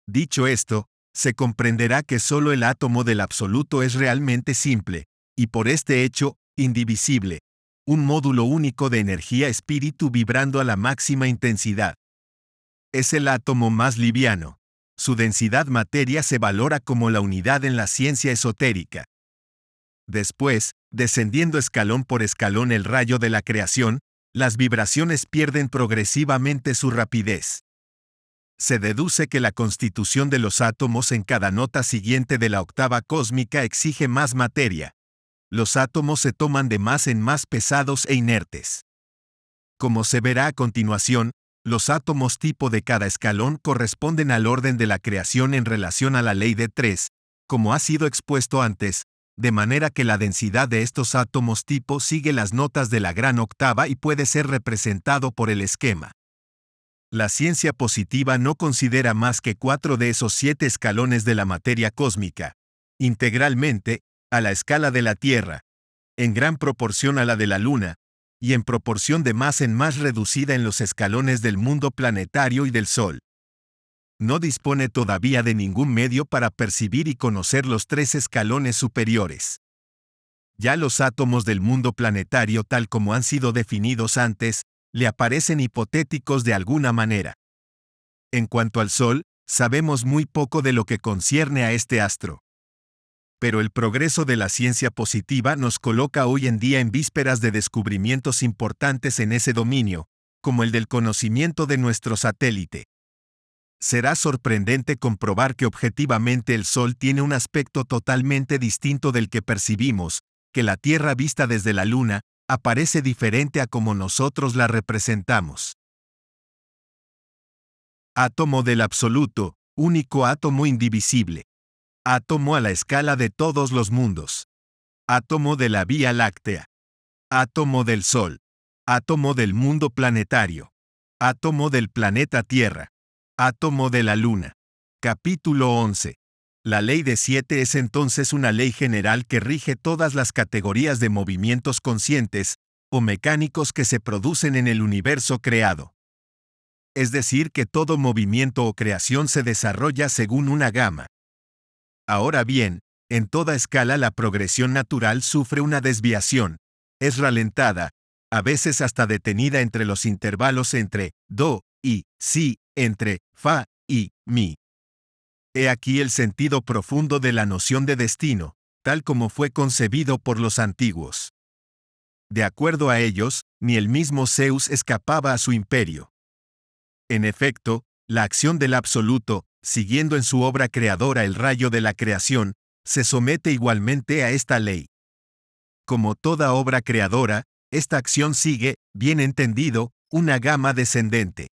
Dicho esto, se comprenderá que solo el átomo del absoluto es realmente simple, y por este hecho, indivisible, un módulo único de energía espíritu vibrando a la máxima intensidad. Es el átomo más liviano. Su densidad materia se valora como la unidad en la ciencia esotérica. Después, descendiendo escalón por escalón el rayo de la creación, las vibraciones pierden progresivamente su rapidez. Se deduce que la constitución de los átomos en cada nota siguiente de la octava cósmica exige más materia. Los átomos se toman de más en más pesados e inertes. Como se verá a continuación, los átomos tipo de cada escalón corresponden al orden de la creación en relación a la ley de 3, como ha sido expuesto antes, de manera que la densidad de estos átomos tipo sigue las notas de la gran octava y puede ser representado por el esquema. La ciencia positiva no considera más que 4 de esos 7 escalones de la materia cósmica, integralmente, a la escala de la Tierra, en gran proporción a la de la Luna, y en proporción de más en más reducida en los escalones del mundo planetario y del Sol. No dispone todavía de ningún medio para percibir y conocer los 3 escalones superiores. Ya los átomos del mundo planetario tal como han sido definidos antes, le aparecen hipotéticos de alguna manera. En cuanto al Sol, sabemos muy poco de lo que concierne a este astro. Pero el progreso de la ciencia positiva nos coloca hoy en día en vísperas de descubrimientos importantes en ese dominio, como el del conocimiento de nuestro satélite. Será sorprendente comprobar que objetivamente el Sol tiene un aspecto totalmente distinto del que percibimos, que la Tierra vista desde la Luna, aparece diferente a como nosotros la representamos. Átomo del absoluto, único átomo indivisible. Átomo a la escala de todos los mundos. Átomo de la Vía Láctea. Átomo del Sol. Átomo del mundo planetario. Átomo del planeta Tierra. Átomo de la Luna. Capítulo 11. La ley de 7 es entonces una ley general que rige todas las categorías de movimientos conscientes o mecánicos que se producen en el universo creado. Es decir, que todo movimiento o creación se desarrolla según una gama. Ahora bien, en toda escala la progresión natural sufre una desviación, es ralentada, a veces hasta detenida entre los intervalos entre do y si, entre fa y mi. He aquí el sentido profundo de la noción de destino, tal como fue concebido por los antiguos. De acuerdo a ellos, ni el mismo Zeus escapaba a su imperio. En efecto, la acción del absoluto, siguiendo en su obra creadora el rayo de la creación, se somete igualmente a esta ley. Como toda obra creadora, esta acción sigue, bien entendido, una gama descendente.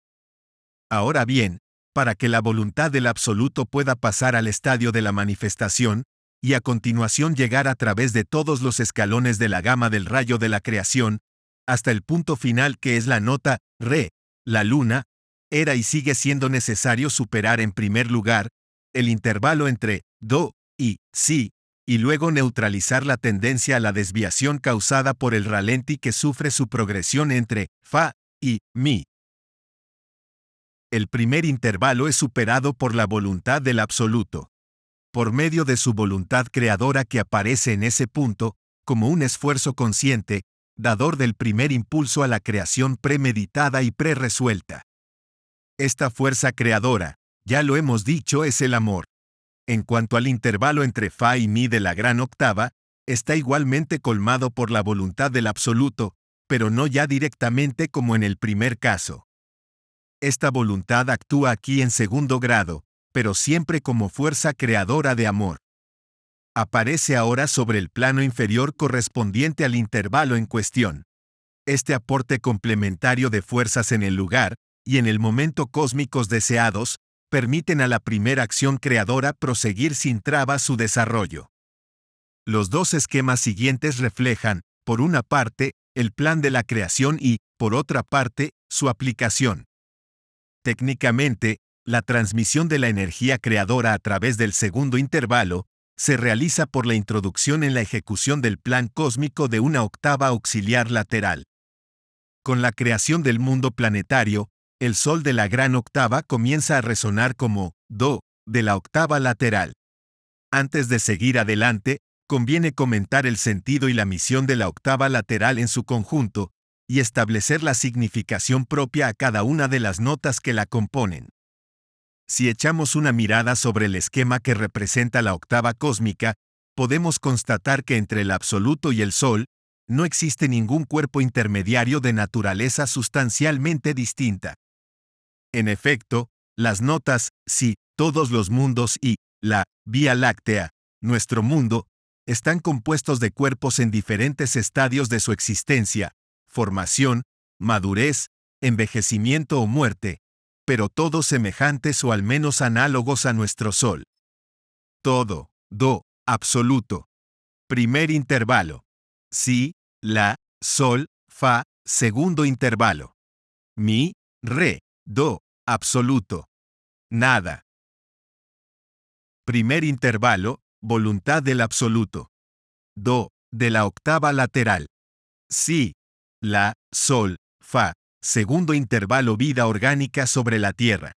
Ahora bien, para que la voluntad del absoluto pueda pasar al estadio de la manifestación, y a continuación llegar a través de todos los escalones de la gama del rayo de la creación, hasta el punto final que es la nota re, la luna, era y sigue siendo necesario superar en primer lugar el intervalo entre do y si, y luego neutralizar la tendencia a la desviación causada por el ralentí que sufre su progresión entre fa y mi. El primer intervalo es superado por la voluntad del absoluto. Por medio de su voluntad creadora que aparece en ese punto, como un esfuerzo consciente, dador del primer impulso a la creación premeditada y preresuelta. Esta fuerza creadora, ya lo hemos dicho, es el amor. En cuanto al intervalo entre fa y mi de la gran octava, está igualmente colmado por la voluntad del absoluto, pero no ya directamente como en el primer caso. Esta voluntad actúa aquí en segundo grado, pero siempre como fuerza creadora de amor. Aparece ahora sobre el plano inferior correspondiente al intervalo en cuestión. Este aporte complementario de fuerzas en el lugar, y en el momento cósmicos deseados, permiten a la primera acción creadora proseguir sin trabas su desarrollo. Los dos esquemas siguientes reflejan, por una parte, el plan de la creación y, por otra parte, su aplicación. Técnicamente, la transmisión de la energía creadora a través del segundo intervalo se realiza por la introducción en la ejecución del plan cósmico de una octava auxiliar lateral. Con la creación del mundo planetario, el Sol de la gran octava comienza a resonar como do, de la octava lateral. Antes de seguir adelante, conviene comentar el sentido y la misión de la octava lateral en su conjunto, y establecer la significación propia a cada una de las notas que la componen. Si echamos una mirada sobre el esquema que representa la octava cósmica, podemos constatar que entre el absoluto y el Sol, no existe ningún cuerpo intermediario de naturaleza sustancialmente distinta. En efecto, las notas, si, todos los mundos y, la, Vía Láctea, nuestro mundo, están compuestos de cuerpos en diferentes estadios de su existencia, formación, madurez, envejecimiento o muerte, pero todos semejantes o al menos análogos a nuestro Sol. Todo, do, absoluto. Primer intervalo. Si, la, sol, fa, segundo intervalo. Mi, re, do, absoluto. Nada. Primer intervalo, voluntad del absoluto. Do, de la octava lateral. Si, la, sol, fa, segundo intervalo vida orgánica sobre la tierra.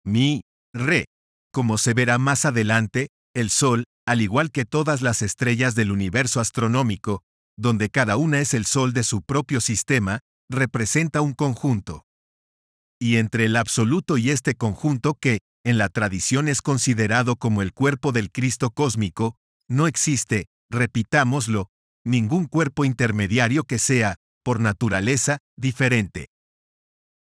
Mi, re. Como se verá más adelante, el Sol, al igual que todas las estrellas del universo astronómico, donde cada una es el Sol de su propio sistema, representa un conjunto. Y entre el absoluto y este conjunto que, en la tradición es considerado como el cuerpo del Cristo cósmico, no existe, repitámoslo, ningún cuerpo intermediario que sea, por naturaleza, diferente.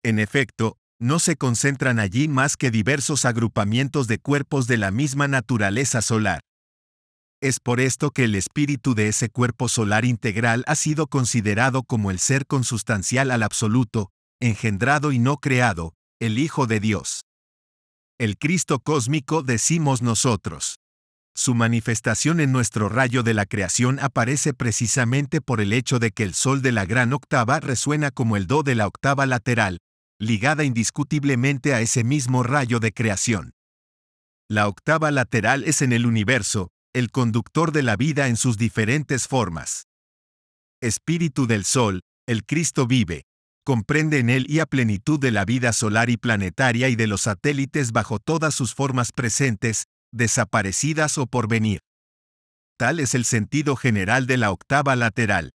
En efecto, no se concentran allí más que diversos agrupamientos de cuerpos de la misma naturaleza solar. Es por esto que el espíritu de ese cuerpo solar integral ha sido considerado como el ser consustancial al absoluto, engendrado y no creado, el Hijo de Dios. El Cristo cósmico decimos nosotros. Su manifestación en nuestro rayo de la creación aparece precisamente por el hecho de que el Sol de la gran octava resuena como el Do de la octava lateral, ligada indiscutiblemente a ese mismo rayo de creación. La octava lateral es en el universo, el conductor de la vida en sus diferentes formas. Espíritu del Sol, el Cristo vive, comprende en él y a plenitud de la vida solar y planetaria y de los satélites bajo todas sus formas presentes, desaparecidas o por venir. Tal es el sentido general de la octava lateral.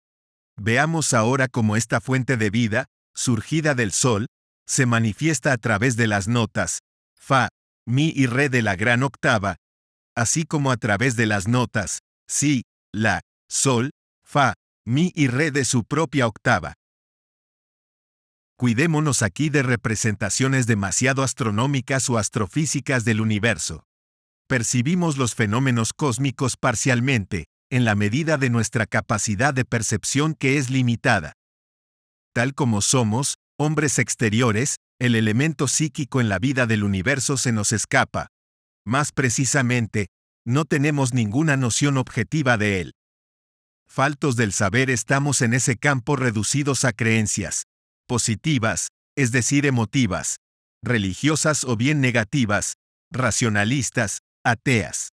Veamos ahora cómo esta fuente de vida, surgida del Sol, se manifiesta a través de las notas fa, mi y re de la gran octava, así como a través de las notas si, la, sol, fa, mi y re de su propia octava. Cuidémonos aquí de representaciones demasiado astronómicas o astrofísicas del universo. Percibimos los fenómenos cósmicos parcialmente, en la medida de nuestra capacidad de percepción que es limitada. Tal como somos, hombres exteriores, el elemento psíquico en la vida del universo se nos escapa. Más precisamente, no tenemos ninguna noción objetiva de él. Faltos del saber estamos en ese campo reducidos a creencias positivas, es decir, emotivas, religiosas o bien negativas, racionalistas, ateas.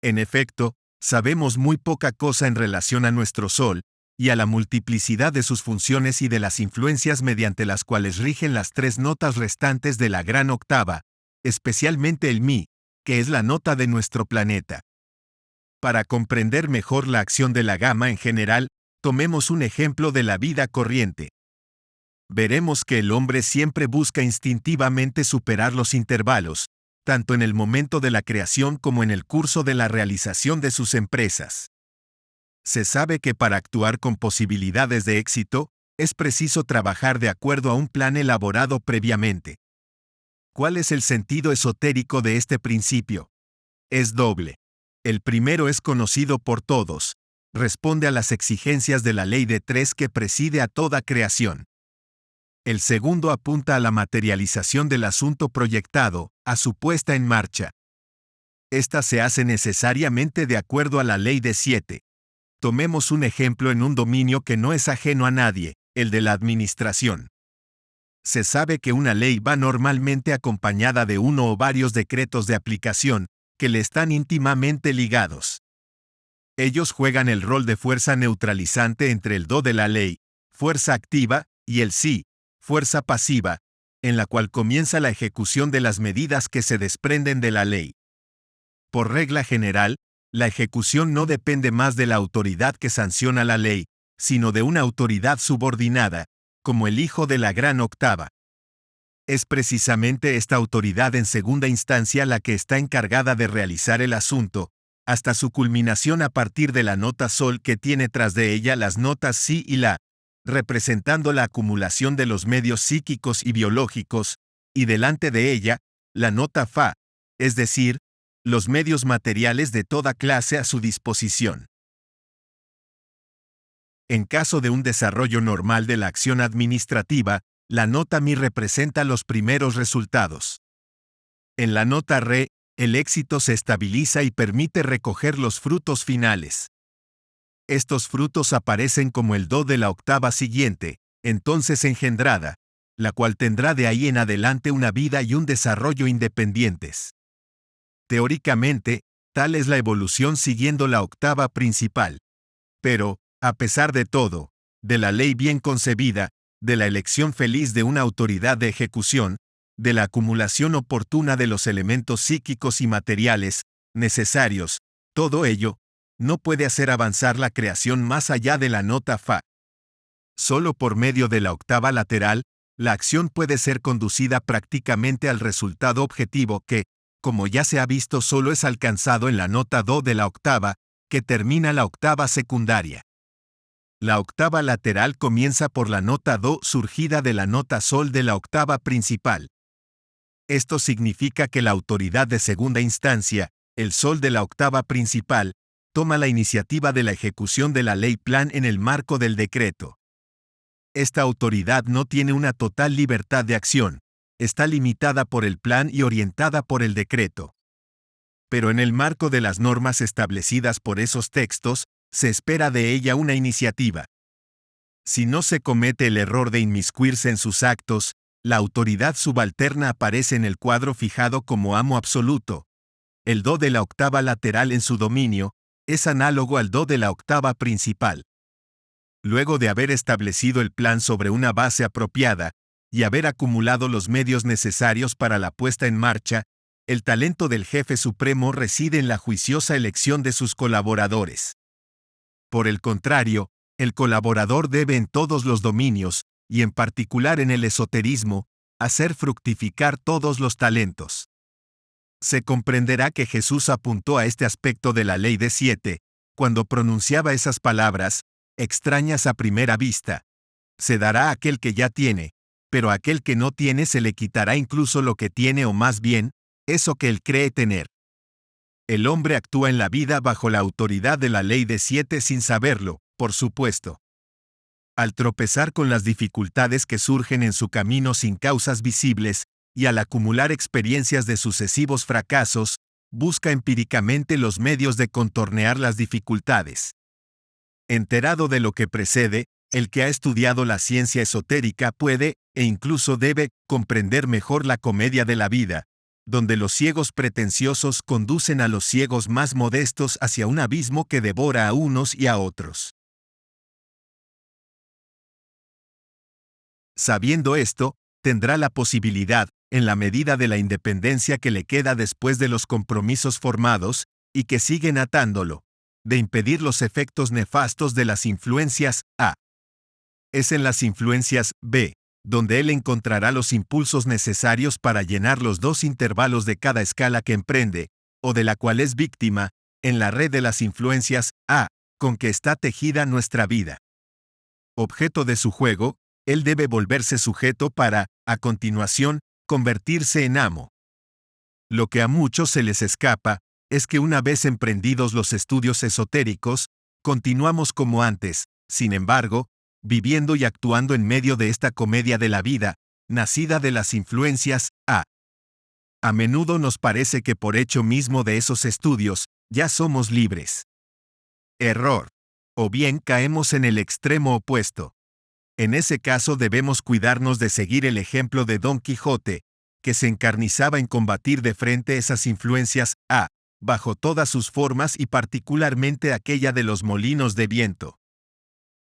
En efecto, sabemos muy poca cosa en relación a nuestro Sol, y a la multiplicidad de sus funciones y de las influencias mediante las cuales rigen las tres notas restantes de la gran octava, especialmente el Mi, que es la nota de nuestro planeta. Para comprender mejor la acción de la gama en general, tomemos un ejemplo de la vida corriente. Veremos que el hombre siempre busca instintivamente superar los intervalos, tanto en el momento de la creación como en el curso de la realización de sus empresas. Se sabe que para actuar con posibilidades de éxito, es preciso trabajar de acuerdo a un plan elaborado previamente. ¿Cuál es el sentido esotérico de este principio? Es doble. El primero es conocido por todos. Responde a las exigencias de la ley de tres que preside a toda creación. El segundo apunta a la materialización del asunto proyectado, a su puesta en marcha. Esta se hace necesariamente de acuerdo a la ley de 7. Tomemos un ejemplo en un dominio que no es ajeno a nadie, el de la administración. Se sabe que una ley va normalmente acompañada de uno o varios decretos de aplicación, que le están íntimamente ligados. Ellos juegan el rol de fuerza neutralizante entre el do de la ley, fuerza activa, y el si, fuerza pasiva, en la cual comienza la ejecución de las medidas que se desprenden de la ley. Por regla general, la ejecución no depende más de la autoridad que sanciona la ley, sino de una autoridad subordinada, como el hijo de la gran octava. Es precisamente esta autoridad en segunda instancia la que está encargada de realizar el asunto, hasta su culminación a partir de la nota sol que tiene tras de ella las notas si y la, representando la acumulación de los medios psíquicos y biológicos, y delante de ella, la nota fa, es decir, los medios materiales de toda clase a su disposición. En caso de un desarrollo normal de la acción administrativa, la nota mi representa los primeros resultados. En la nota re, el éxito se estabiliza y permite recoger los frutos finales. Estos frutos aparecen como el do de la octava siguiente, entonces engendrada, la cual tendrá de ahí en adelante una vida y un desarrollo independientes. Teóricamente, tal es la evolución siguiendo la octava principal. Pero, a pesar de todo, de la ley bien concebida, de la elección feliz de una autoridad de ejecución, de la acumulación oportuna de los elementos psíquicos y materiales necesarios, todo ello no puede hacer avanzar la creación más allá de la nota fa. Solo por medio de la octava lateral, la acción puede ser conducida prácticamente al resultado objetivo que, como ya se ha visto, solo es alcanzado en la nota do de la octava, que termina la octava secundaria. La octava lateral comienza por la nota do surgida de la nota sol de la octava principal. Esto significa que la autoridad de segunda instancia, el sol de la octava principal, toma la iniciativa de la ejecución de la ley plan en el marco del decreto. Esta autoridad no tiene una total libertad de acción, está limitada por el plan y orientada por el decreto. Pero en el marco de las normas establecidas por esos textos, se espera de ella una iniciativa. Si no se comete el error de inmiscuirse en sus actos, la autoridad subalterna aparece en el cuadro fijado como amo absoluto. El do de la octava lateral en su dominio es análogo al do de la octava principal. Luego de haber establecido el plan sobre una base apropiada, y haber acumulado los medios necesarios para la puesta en marcha, el talento del jefe supremo reside en la juiciosa elección de sus colaboradores. Por el contrario, el colaborador debe en todos los dominios, y en particular en el esoterismo, hacer fructificar todos los talentos. Se comprenderá que Jesús apuntó a este aspecto de la ley de 7, cuando pronunciaba esas palabras, extrañas a primera vista. Se dará a aquel que ya tiene, pero a aquel que no tiene se le quitará incluso lo que tiene o más bien, eso que él cree tener. El hombre actúa en la vida bajo la autoridad de la ley de 7 sin saberlo, por supuesto. Al tropezar con las dificultades que surgen en su camino sin causas visibles, y al acumular experiencias de sucesivos fracasos, busca empíricamente los medios de contornear las dificultades. Enterado de lo que precede, el que ha estudiado la ciencia esotérica puede, e incluso debe, comprender mejor la comedia de la vida, donde los ciegos pretenciosos conducen a los ciegos más modestos hacia un abismo que devora a unos y a otros. Sabiendo esto, tendrá la posibilidad, en la medida de la independencia que le queda después de los compromisos formados, y que siguen atándolo, de impedir los efectos nefastos de las influencias A. Es en las influencias B, donde él encontrará los impulsos necesarios para llenar los dos intervalos de cada escala que emprende, o de la cual es víctima, en la red de las influencias A, con que está tejida nuestra vida. Objeto de su juego, él debe volverse sujeto para, a continuación, convertirse en amo. Lo que a muchos se les escapa, es que una vez emprendidos los estudios esotéricos, continuamos como antes, sin embargo, viviendo y actuando en medio de esta comedia de la vida, nacida de las influencias A. A menudo nos parece que por hecho mismo de esos estudios, ya somos libres. Error. O bien caemos en el extremo opuesto. En ese caso debemos cuidarnos de seguir el ejemplo de Don Quijote, que se encarnizaba en combatir de frente esas influencias A, bajo todas sus formas y particularmente aquella de los molinos de viento.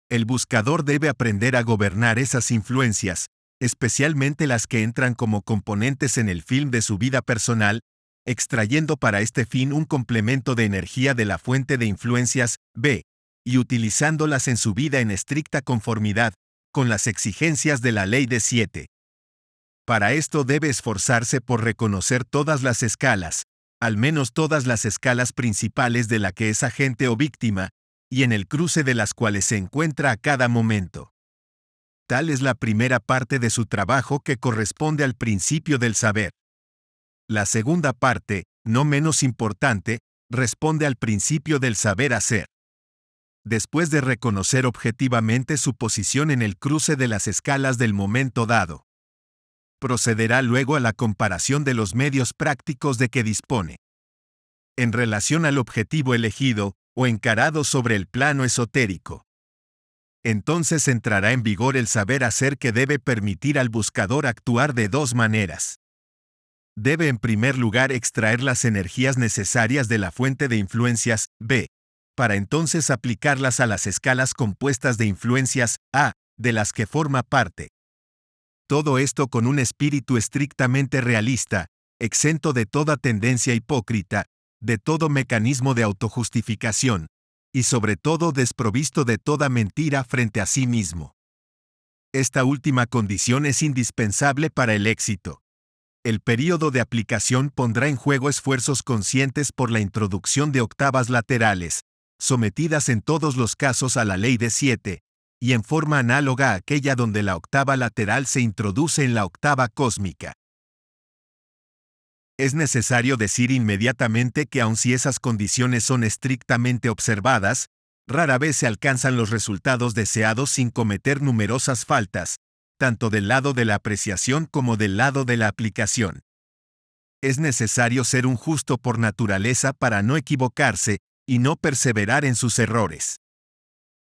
El buscador debe aprender a gobernar esas influencias, especialmente las que entran como componentes en el film de su vida personal, extrayendo para este fin un complemento de energía de la fuente de influencias B, y utilizándolas en su vida en estricta conformidad con las exigencias de la ley de 7. Para esto debe esforzarse por reconocer todas las escalas, al menos todas las escalas principales de la que es agente o víctima, y en el cruce de las cuales se encuentra a cada momento. Tal es la primera parte de su trabajo que corresponde al principio del saber. La segunda parte, no menos importante, responde al principio del saber hacer. Después de reconocer objetivamente su posición en el cruce de las escalas del momento dado, procederá luego a la comparación de los medios prácticos de que dispone. En relación al objetivo elegido, o encarado sobre el plano esotérico. Entonces entrará en vigor el saber hacer que debe permitir al buscador actuar de dos maneras. Debe en primer lugar extraer las energías necesarias de la fuente de influencias B, para entonces aplicarlas a las escalas compuestas de influencias A, de las que forma parte. Todo esto con un espíritu estrictamente realista, exento de toda tendencia hipócrita, de todo mecanismo de autojustificación, y sobre todo desprovisto de toda mentira frente a sí mismo. Esta última condición es indispensable para el éxito. El período de aplicación pondrá en juego esfuerzos conscientes por la introducción de octavas laterales, sometidas en todos los casos a la ley de 7, y en forma análoga a aquella donde la octava lateral se introduce en la octava cósmica. Es necesario decir inmediatamente que aun si esas condiciones son estrictamente observadas, rara vez se alcanzan los resultados deseados sin cometer numerosas faltas, tanto del lado de la apreciación como del lado de la aplicación. Es necesario ser un justo por naturaleza para no equivocarse y no perseverar en sus errores.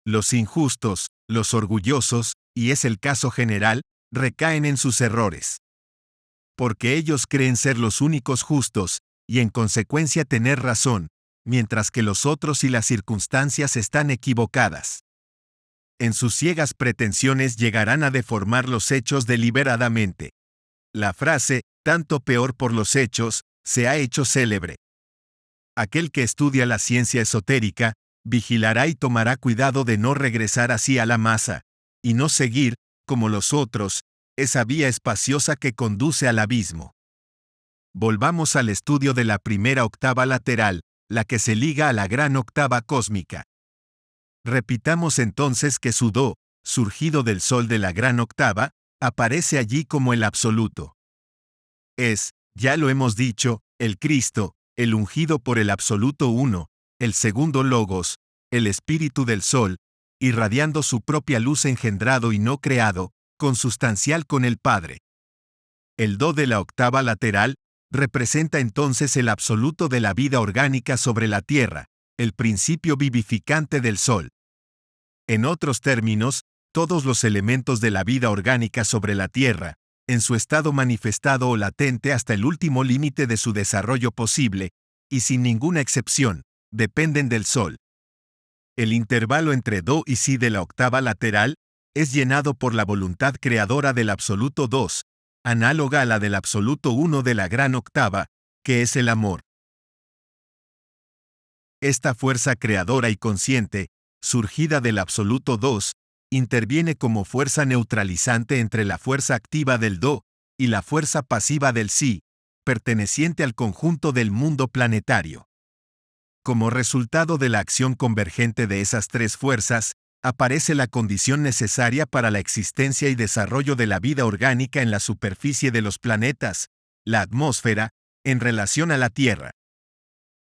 Los injustos, los orgullosos, y es el caso general, recaen en sus errores. Porque ellos creen ser los únicos justos, y en consecuencia tener razón, mientras que los otros y las circunstancias están equivocadas. En sus ciegas pretensiones llegarán a deformar los hechos deliberadamente. La frase, tanto peor por los hechos, se ha hecho célebre. Aquel que estudia la ciencia esotérica, vigilará y tomará cuidado de no regresar así a la masa, y no seguir, como los otros, esa vía espaciosa que conduce al abismo. Volvamos al estudio de la primera octava lateral, la que se liga a la gran octava cósmica. Repitamos entonces que su Do, surgido del sol de la gran octava, aparece allí como el absoluto. Es, ya lo hemos dicho, el Cristo, el ungido por el absoluto uno, el segundo logos, el espíritu del sol, irradiando su propia luz engendrado y no creado, consustancial con el Padre. El Do de la octava lateral representa entonces el absoluto de la vida orgánica sobre la tierra, el principio vivificante del Sol. En otros términos, todos los elementos de la vida orgánica sobre la tierra, en su estado manifestado o latente hasta el último límite de su desarrollo posible, y sin ninguna excepción, dependen del Sol. El intervalo entre Do y Si de la octava lateral es llenado por la voluntad creadora del absoluto 2, análoga a la del absoluto 1 de la gran octava, que es el amor. Esta fuerza creadora y consciente, surgida del absoluto 2, interviene como fuerza neutralizante entre la fuerza activa del Do y la fuerza pasiva del Si, perteneciente al conjunto del mundo planetario. Como resultado de la acción convergente de esas tres fuerzas, aparece la condición necesaria para la existencia y desarrollo de la vida orgánica en la superficie de los planetas, la atmósfera, en relación a la Tierra.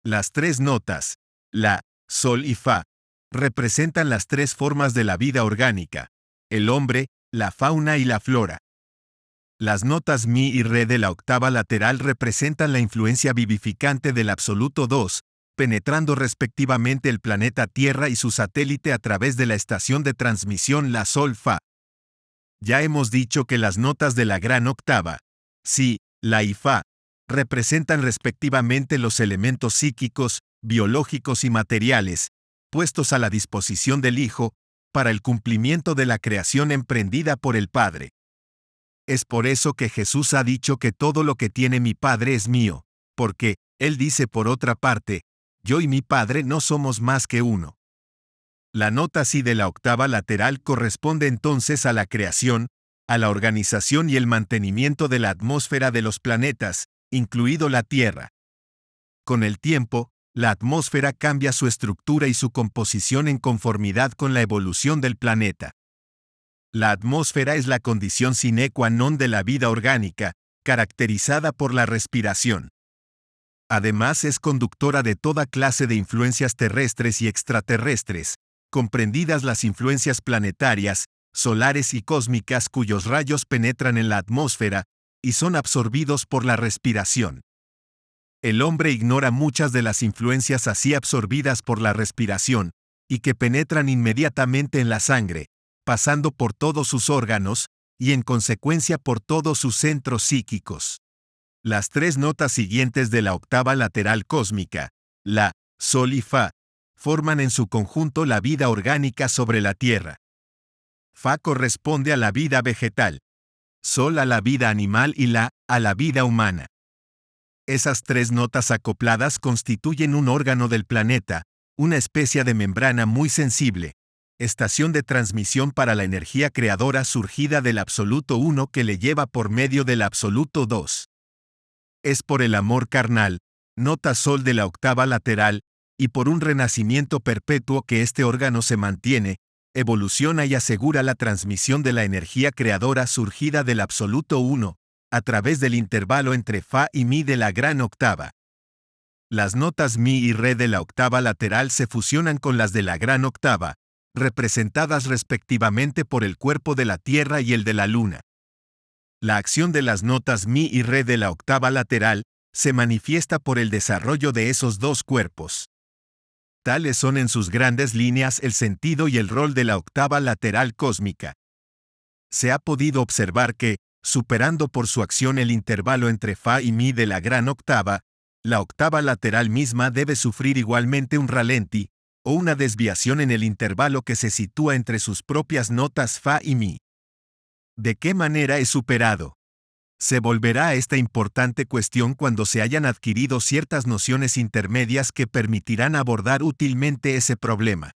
Las tres notas, La, Sol y Fa, representan las tres formas de la vida orgánica, el hombre, la fauna y la flora. Las notas Mi y Re de la octava lateral representan la influencia vivificante del absoluto 2, penetrando respectivamente el planeta Tierra y su satélite a través de la estación de transmisión la Sol-Fa. Ya hemos dicho que las notas de la gran octava, Si, La y Fa, representan respectivamente los elementos psíquicos, biológicos y materiales, puestos a la disposición del Hijo, para el cumplimiento de la creación emprendida por el Padre. Es por eso que Jesús ha dicho que todo lo que tiene mi Padre es mío, porque, Él dice por otra parte, yo y mi Padre no somos más que uno. La nota Si de la octava lateral corresponde entonces a la creación, a la organización y el mantenimiento de la atmósfera de los planetas, incluido la Tierra. Con el tiempo, la atmósfera cambia su estructura y su composición en conformidad con la evolución del planeta. La atmósfera es la condición sine qua non de la vida orgánica, caracterizada por la respiración. Además es conductora de toda clase de influencias terrestres y extraterrestres, comprendidas las influencias planetarias, solares y cósmicas cuyos rayos penetran en la atmósfera y son absorbidos por la respiración. El hombre ignora muchas de las influencias así absorbidas por la respiración, y que penetran inmediatamente en la sangre, pasando por todos sus órganos, y en consecuencia por todos sus centros psíquicos. Las tres notas siguientes de la octava lateral cósmica, la, sol y fa, forman en su conjunto la vida orgánica sobre la Tierra. Fa corresponde a la vida vegetal, sol a la vida animal y la, a la vida humana. Esas tres notas acopladas constituyen un órgano del planeta, una especie de membrana muy sensible, estación de transmisión para la energía creadora surgida del absoluto uno que le lleva por medio del absoluto dos. Es por el amor carnal, nota sol de la octava lateral, y por un renacimiento perpetuo que este órgano se mantiene, evoluciona y asegura la transmisión de la energía creadora surgida del absoluto uno, a través del intervalo entre fa y mi de la gran octava. Las notas mi y re de la octava lateral se fusionan con las de la gran octava, representadas respectivamente por el cuerpo de la Tierra y el de la Luna. La acción de las notas mi y re de la octava lateral se manifiesta por el desarrollo de esos dos cuerpos. Tales son en sus grandes líneas el sentido y el rol de la octava lateral cósmica. Se ha podido observar que, superando por su acción el intervalo entre fa y mi de la gran octava, la octava lateral misma debe sufrir igualmente un ralentí, o una desviación en el intervalo que se sitúa entre sus propias notas fa y mi. ¿De qué manera es superado? Se volverá a esta importante cuestión cuando se hayan adquirido ciertas nociones intermedias que permitirán abordar útilmente ese problema.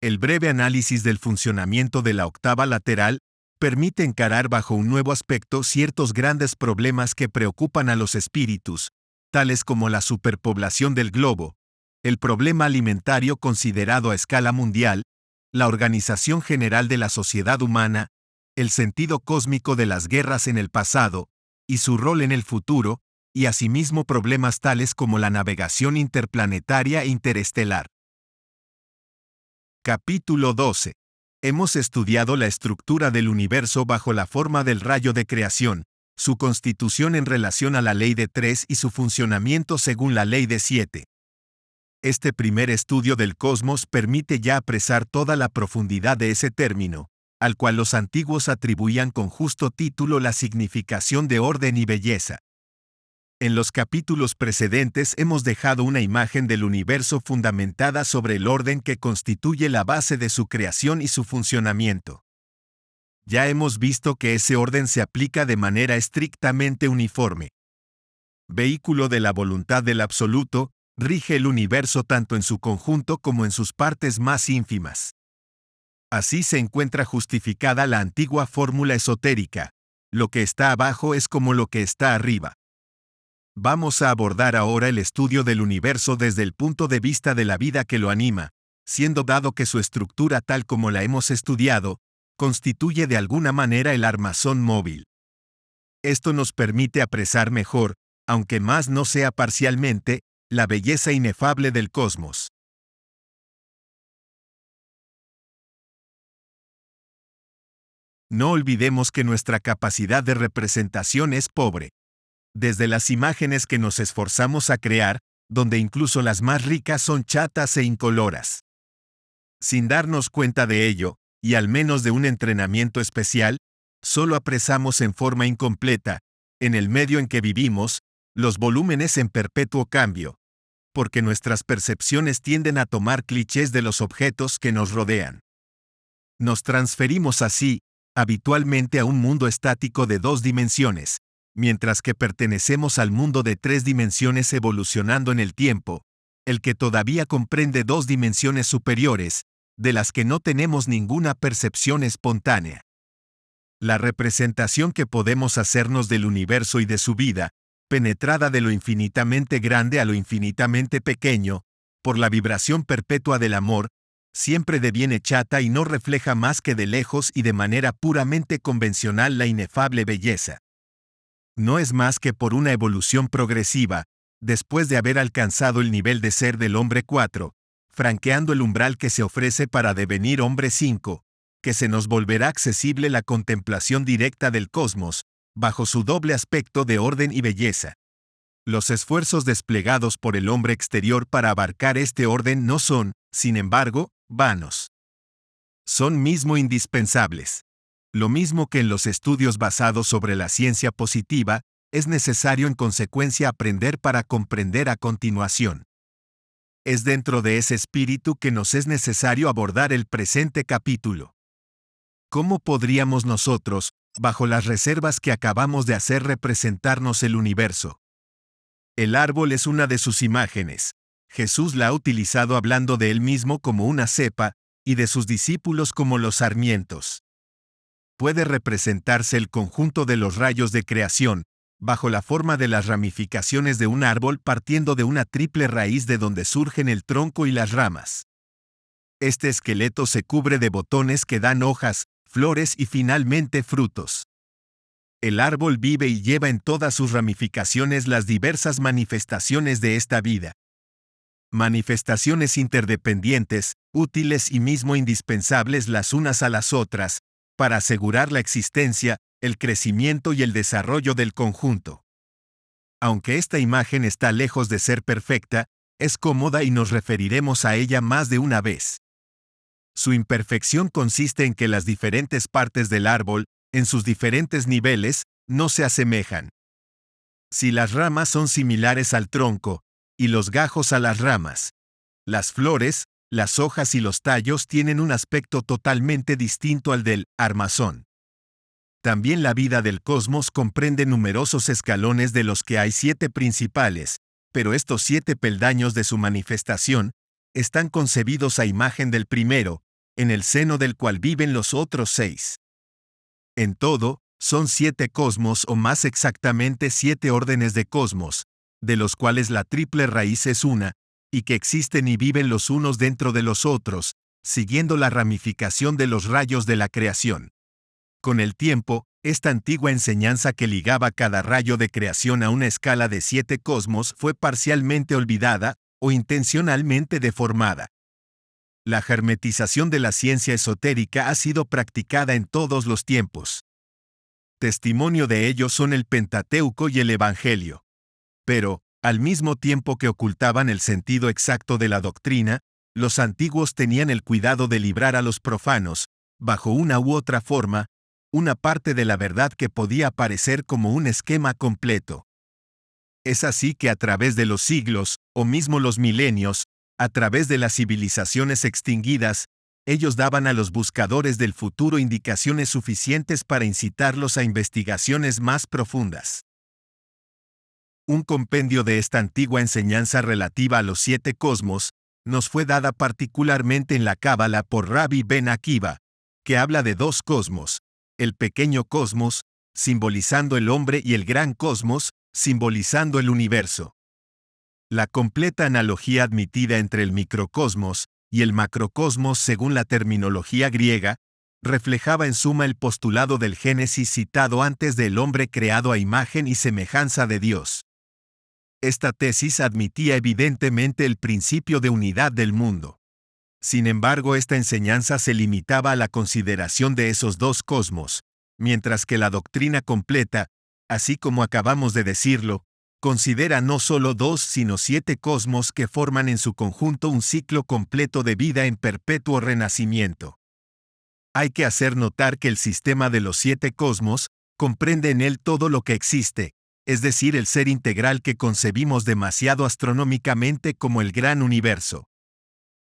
El breve análisis del funcionamiento de la octava lateral permite encarar bajo un nuevo aspecto ciertos grandes problemas que preocupan a los espíritus, tales como la superpoblación del globo, el problema alimentario considerado a escala mundial, la organización general de la sociedad humana, el sentido cósmico de las guerras en el pasado, y su rol en el futuro, y asimismo problemas tales como la navegación interplanetaria e interestelar. Capítulo 12. Hemos estudiado la estructura del universo bajo la forma del rayo de creación, su constitución en relación a la ley de 3 y su funcionamiento según la ley de 7. Este primer estudio del cosmos permite ya apresar toda la profundidad de ese término, al cual los antiguos atribuían con justo título la significación de orden y belleza. En los capítulos precedentes hemos dejado una imagen del universo fundamentada sobre el orden que constituye la base de su creación y su funcionamiento. Ya hemos visto que ese orden se aplica de manera estrictamente uniforme. Vehículo de la voluntad del absoluto, rige el universo tanto en su conjunto como en sus partes más ínfimas. Así se encuentra justificada la antigua fórmula esotérica: lo que está abajo es como lo que está arriba. Vamos a abordar ahora el estudio del universo desde el punto de vista de la vida que lo anima, siendo dado que su estructura tal como la hemos estudiado, constituye de alguna manera el armazón móvil. Esto nos permite apresar mejor, aunque más no sea parcialmente, la belleza inefable del cosmos. No olvidemos que nuestra capacidad de representación es pobre. Desde las imágenes que nos esforzamos a crear, donde incluso las más ricas son chatas e incoloras. Sin darnos cuenta de ello, y al menos de un entrenamiento especial, solo apresamos en forma incompleta, en el medio en que vivimos, los volúmenes en perpetuo cambio, porque nuestras percepciones tienden a tomar clichés de los objetos que nos rodean. Nos transferimos así, habitualmente a un mundo estático de 2 dimensiones, mientras que pertenecemos al mundo de 3 dimensiones evolucionando en el tiempo, el que todavía comprende 2 dimensiones superiores, de las que no tenemos ninguna percepción espontánea. La representación que podemos hacernos del universo y de su vida, penetrada de lo infinitamente grande a lo infinitamente pequeño, por la vibración perpetua del amor, siempre deviene chata y no refleja más que de lejos y de manera puramente convencional la inefable belleza. No es más que por una evolución progresiva, después de haber alcanzado el nivel de ser del hombre 4, franqueando el umbral que se ofrece para devenir hombre 5, que se nos volverá accesible la contemplación directa del cosmos, bajo su doble aspecto de orden y belleza. Los esfuerzos desplegados por el hombre exterior para abarcar este orden no son, sin embargo, vanos. Son mismo indispensables. Lo mismo que en los estudios basados sobre la ciencia positiva, es necesario en consecuencia aprender para comprender a continuación. Es dentro de ese espíritu que nos es necesario abordar el presente capítulo. ¿Cómo podríamos nosotros, bajo las reservas que acabamos de hacer, representarnos el universo? El árbol es una de sus imágenes. Jesús la ha utilizado hablando de él mismo como una cepa, y de sus discípulos como los sarmientos. Puede representarse el conjunto de los rayos de creación, bajo la forma de las ramificaciones de un árbol partiendo de una triple raíz de donde surgen el tronco y las ramas. Este esqueleto se cubre de botones que dan hojas, flores y finalmente frutos. El árbol vive y lleva en todas sus ramificaciones las diversas manifestaciones de esta vida. Manifestaciones interdependientes, útiles y mismo indispensables las unas a las otras, para asegurar la existencia, el crecimiento y el desarrollo del conjunto. Aunque esta imagen está lejos de ser perfecta, es cómoda y nos referiremos a ella más de una vez. Su imperfección consiste en que las diferentes partes del árbol, en sus diferentes niveles, no se asemejan. Si las ramas son similares al tronco, y los gajos a las ramas, las flores, las hojas y los tallos tienen un aspecto totalmente distinto al del armazón. También la vida del cosmos comprende numerosos escalones de los que hay 7 principales, pero estos 7 peldaños de su manifestación están concebidos a imagen del primero, en el seno del cual viven los otros 6. En todo, son 7 cosmos o más exactamente 7 órdenes de cosmos, de los cuales la triple raíz es una, y que existen y viven los unos dentro de los otros, siguiendo la ramificación de los rayos de la creación. Con el tiempo, esta antigua enseñanza que ligaba cada rayo de creación a una escala de 7 cosmos fue parcialmente olvidada o intencionalmente deformada. La hermetización de la ciencia esotérica ha sido practicada en todos los tiempos. Testimonio de ello son el Pentateuco y el Evangelio. Pero, al mismo tiempo que ocultaban el sentido exacto de la doctrina, los antiguos tenían el cuidado de librar a los profanos, bajo una u otra forma, una parte de la verdad que podía aparecer como un esquema completo. Es así que a través de los siglos, o mismo los milenios, a través de las civilizaciones extinguidas, ellos daban a los buscadores del futuro indicaciones suficientes para incitarlos a investigaciones más profundas. Un compendio de esta antigua enseñanza relativa a los 7 cosmos, nos fue dada particularmente en la Cábala por Rabbi Ben Akiva, que habla de 2 cosmos, el pequeño cosmos, simbolizando el hombre, y el gran cosmos, simbolizando el universo. La completa analogía admitida entre el microcosmos y el macrocosmos según la terminología griega, reflejaba en suma el postulado del Génesis citado antes del hombre creado a imagen y semejanza de Dios. Esta tesis admitía evidentemente el principio de unidad del mundo. Sin embargo, esta enseñanza se limitaba a la consideración de esos 2 cosmos, mientras que la doctrina completa, así como acabamos de decirlo, considera no solo 2 sino 7 cosmos que forman en su conjunto un ciclo completo de vida en perpetuo renacimiento. Hay que hacer notar que el sistema de los 7 cosmos comprende en él todo lo que existe, es decir, el ser integral que concebimos demasiado astronómicamente como el gran universo.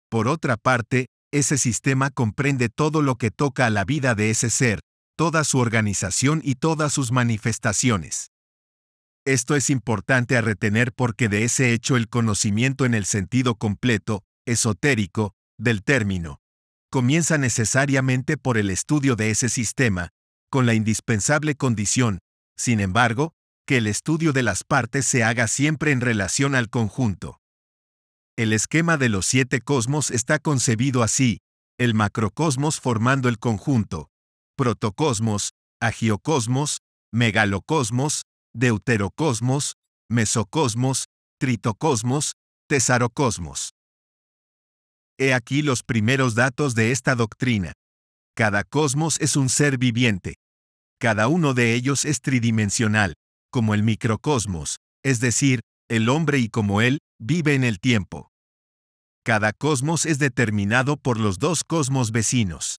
Por otra parte, ese sistema comprende todo lo que toca a la vida de ese ser, toda su organización y todas sus manifestaciones. Esto es importante a retener porque de ese hecho el conocimiento en el sentido completo, esotérico, del término, comienza necesariamente por el estudio de ese sistema, con la indispensable condición, sin embargo, que el estudio de las partes se haga siempre en relación al conjunto. El esquema de los 7 cosmos está concebido así: el macrocosmos formando el conjunto, protocosmos, agiocosmos, megalocosmos, deuterocosmos, mesocosmos, tritocosmos, tesarocosmos. He aquí los primeros datos de esta doctrina. Cada cosmos es un ser viviente. Cada uno de ellos es tridimensional, como el microcosmos, es decir, el hombre, y como él, vive en el tiempo. Cada cosmos es determinado por los 2 cosmos vecinos.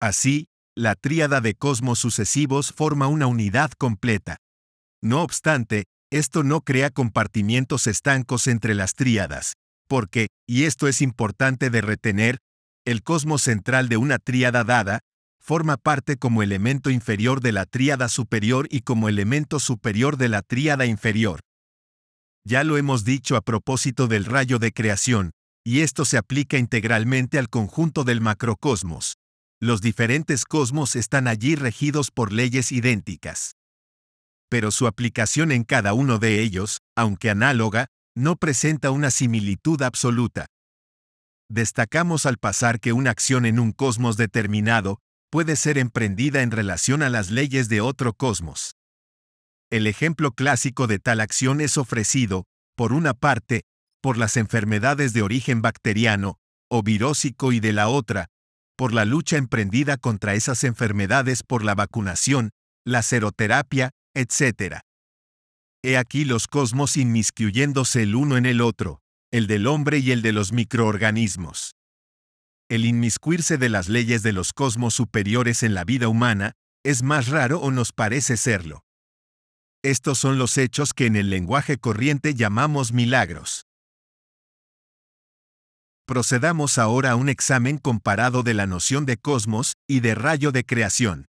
Así, la tríada de cosmos sucesivos forma una unidad completa. No obstante, esto no crea compartimientos estancos entre las tríadas, porque, y esto es importante de retener, el cosmos central de una tríada dada forma parte como elemento inferior de la tríada superior y como elemento superior de la tríada inferior. Ya lo hemos dicho a propósito del rayo de creación, y esto se aplica integralmente al conjunto del macrocosmos. Los diferentes cosmos están allí regidos por leyes idénticas. Pero su aplicación en cada uno de ellos, aunque análoga, no presenta una similitud absoluta. Destacamos al pasar que una acción en un cosmos determinado puede ser emprendida en relación a las leyes de otro cosmos. El ejemplo clásico de tal acción es ofrecido, por una parte, por las enfermedades de origen bacteriano o virósico, y de la otra, por la lucha emprendida contra esas enfermedades por la vacunación, la seroterapia, etc. He aquí los cosmos inmiscuyéndose el uno en el otro, el del hombre y el de los microorganismos. El inmiscuirse de las leyes de los cosmos superiores en la vida humana es más raro o nos parece serlo. Estos son los hechos que en el lenguaje corriente llamamos milagros. Procedamos ahora a un examen comparado de la noción de cosmos y de rayo de creación.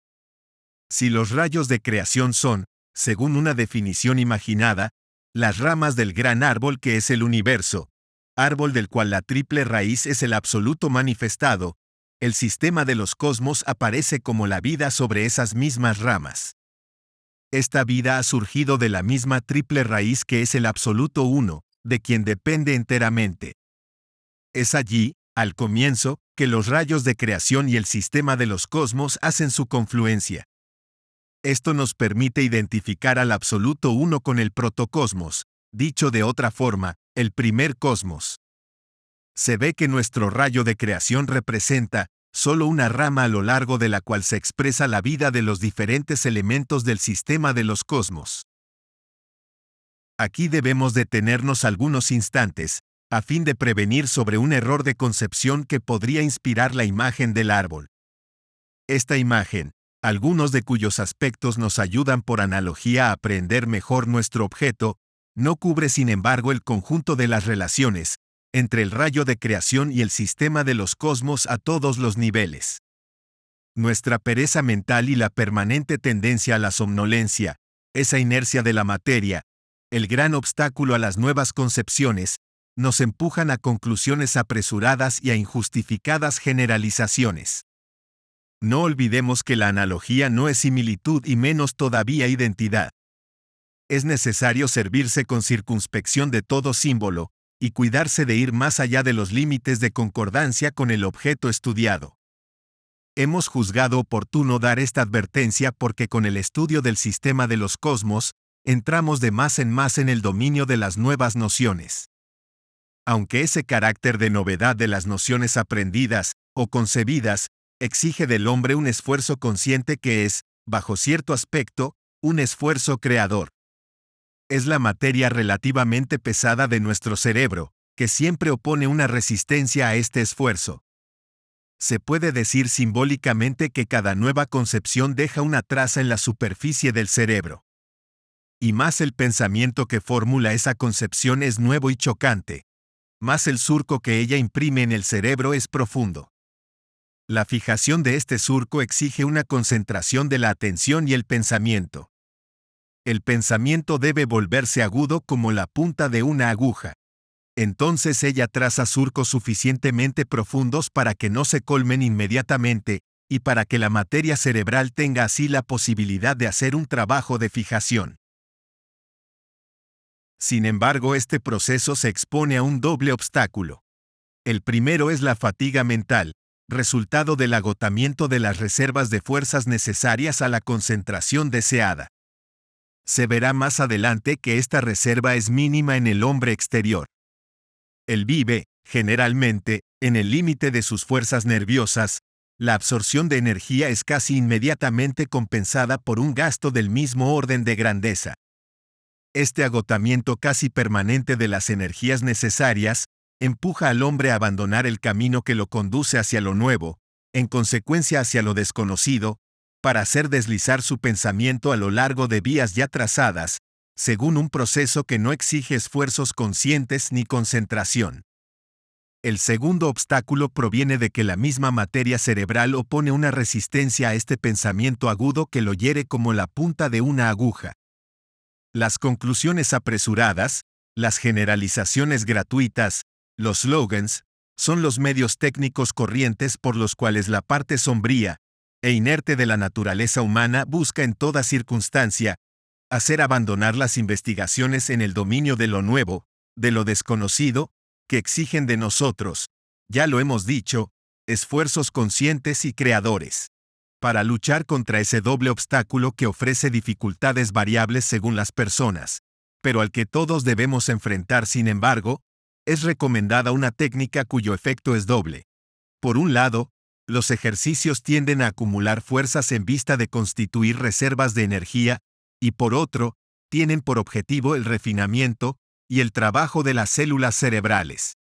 Si los rayos de creación son, según una definición imaginada, las ramas del gran árbol que es el universo, árbol del cual la triple raíz es el absoluto manifestado, el sistema de los cosmos aparece como la vida sobre esas mismas ramas. Esta vida ha surgido de la misma triple raíz que es el absoluto uno, de quien depende enteramente. Es allí, al comienzo, que los rayos de creación y el sistema de los cosmos hacen su confluencia. Esto nos permite identificar al absoluto uno con el protocosmos, dicho de otra forma, el primer cosmos. Se ve que nuestro rayo de creación representa solo una rama a lo largo de la cual se expresa la vida de los diferentes elementos del sistema de los cosmos. Aquí debemos detenernos algunos instantes, a fin de prevenir sobre un error de concepción que podría inspirar la imagen del árbol. Esta imagen, algunos de cuyos aspectos nos ayudan por analogía a aprender mejor nuestro objeto, no cubre sin embargo el conjunto de las relaciones entre el rayo de creación y el sistema de los cosmos a todos los niveles. Nuestra pereza mental y la permanente tendencia a la somnolencia, esa inercia de la materia, el gran obstáculo a las nuevas concepciones, nos empujan a conclusiones apresuradas y a injustificadas generalizaciones. No olvidemos que la analogía no es similitud y menos todavía identidad. Es necesario servirse con circunspección de todo símbolo, y cuidarse de ir más allá de los límites de concordancia con el objeto estudiado. Hemos juzgado oportuno dar esta advertencia porque con el estudio del sistema de los cosmos, entramos de más en el dominio de las nuevas nociones. Aunque ese carácter de novedad de las nociones aprendidas, o concebidas, exige del hombre un esfuerzo consciente que es, bajo cierto aspecto, un esfuerzo creador. Es la materia relativamente pesada de nuestro cerebro, que siempre opone una resistencia a este esfuerzo. Se puede decir simbólicamente que cada nueva concepción deja una traza en la superficie del cerebro. Y más el pensamiento que formula esa concepción es nuevo y chocante, más el surco que ella imprime en el cerebro es profundo. La fijación de este surco exige una concentración de la atención y el pensamiento. El pensamiento debe volverse agudo como la punta de una aguja. Entonces ella traza surcos suficientemente profundos para que no se colmen inmediatamente, y para que la materia cerebral tenga así la posibilidad de hacer un trabajo de fijación. Sin embargo, este proceso se expone a un doble obstáculo. El primero es la fatiga mental, resultado del agotamiento de las reservas de fuerzas necesarias a la concentración deseada. Se verá más adelante que esta reserva es mínima en el hombre exterior. Él vive, generalmente, en el límite de sus fuerzas nerviosas. La absorción de energía es casi inmediatamente compensada por un gasto del mismo orden de grandeza. Este agotamiento casi permanente de las energías necesarias empuja al hombre a abandonar el camino que lo conduce hacia lo nuevo, en consecuencia hacia lo desconocido, para hacer deslizar su pensamiento a lo largo de vías ya trazadas, según un proceso que no exige esfuerzos conscientes ni concentración. El segundo obstáculo proviene de que la misma materia cerebral opone una resistencia a este pensamiento agudo que lo hiere como la punta de una aguja. Las conclusiones apresuradas, las generalizaciones gratuitas, los slogans, son los medios técnicos corrientes por los cuales la parte sombría e inerte de la naturaleza humana busca en toda circunstancia hacer abandonar las investigaciones en el dominio de lo nuevo, de lo desconocido, que exigen de nosotros, ya lo hemos dicho, esfuerzos conscientes y creadores. Para luchar contra ese doble obstáculo que ofrece dificultades variables según las personas, pero al que todos debemos enfrentar sin embargo, es recomendada una técnica cuyo efecto es doble. Por un lado, los ejercicios tienden a acumular fuerzas en vista de constituir reservas de energía, y por otro, tienen por objetivo el refinamiento y el trabajo de las células cerebrales.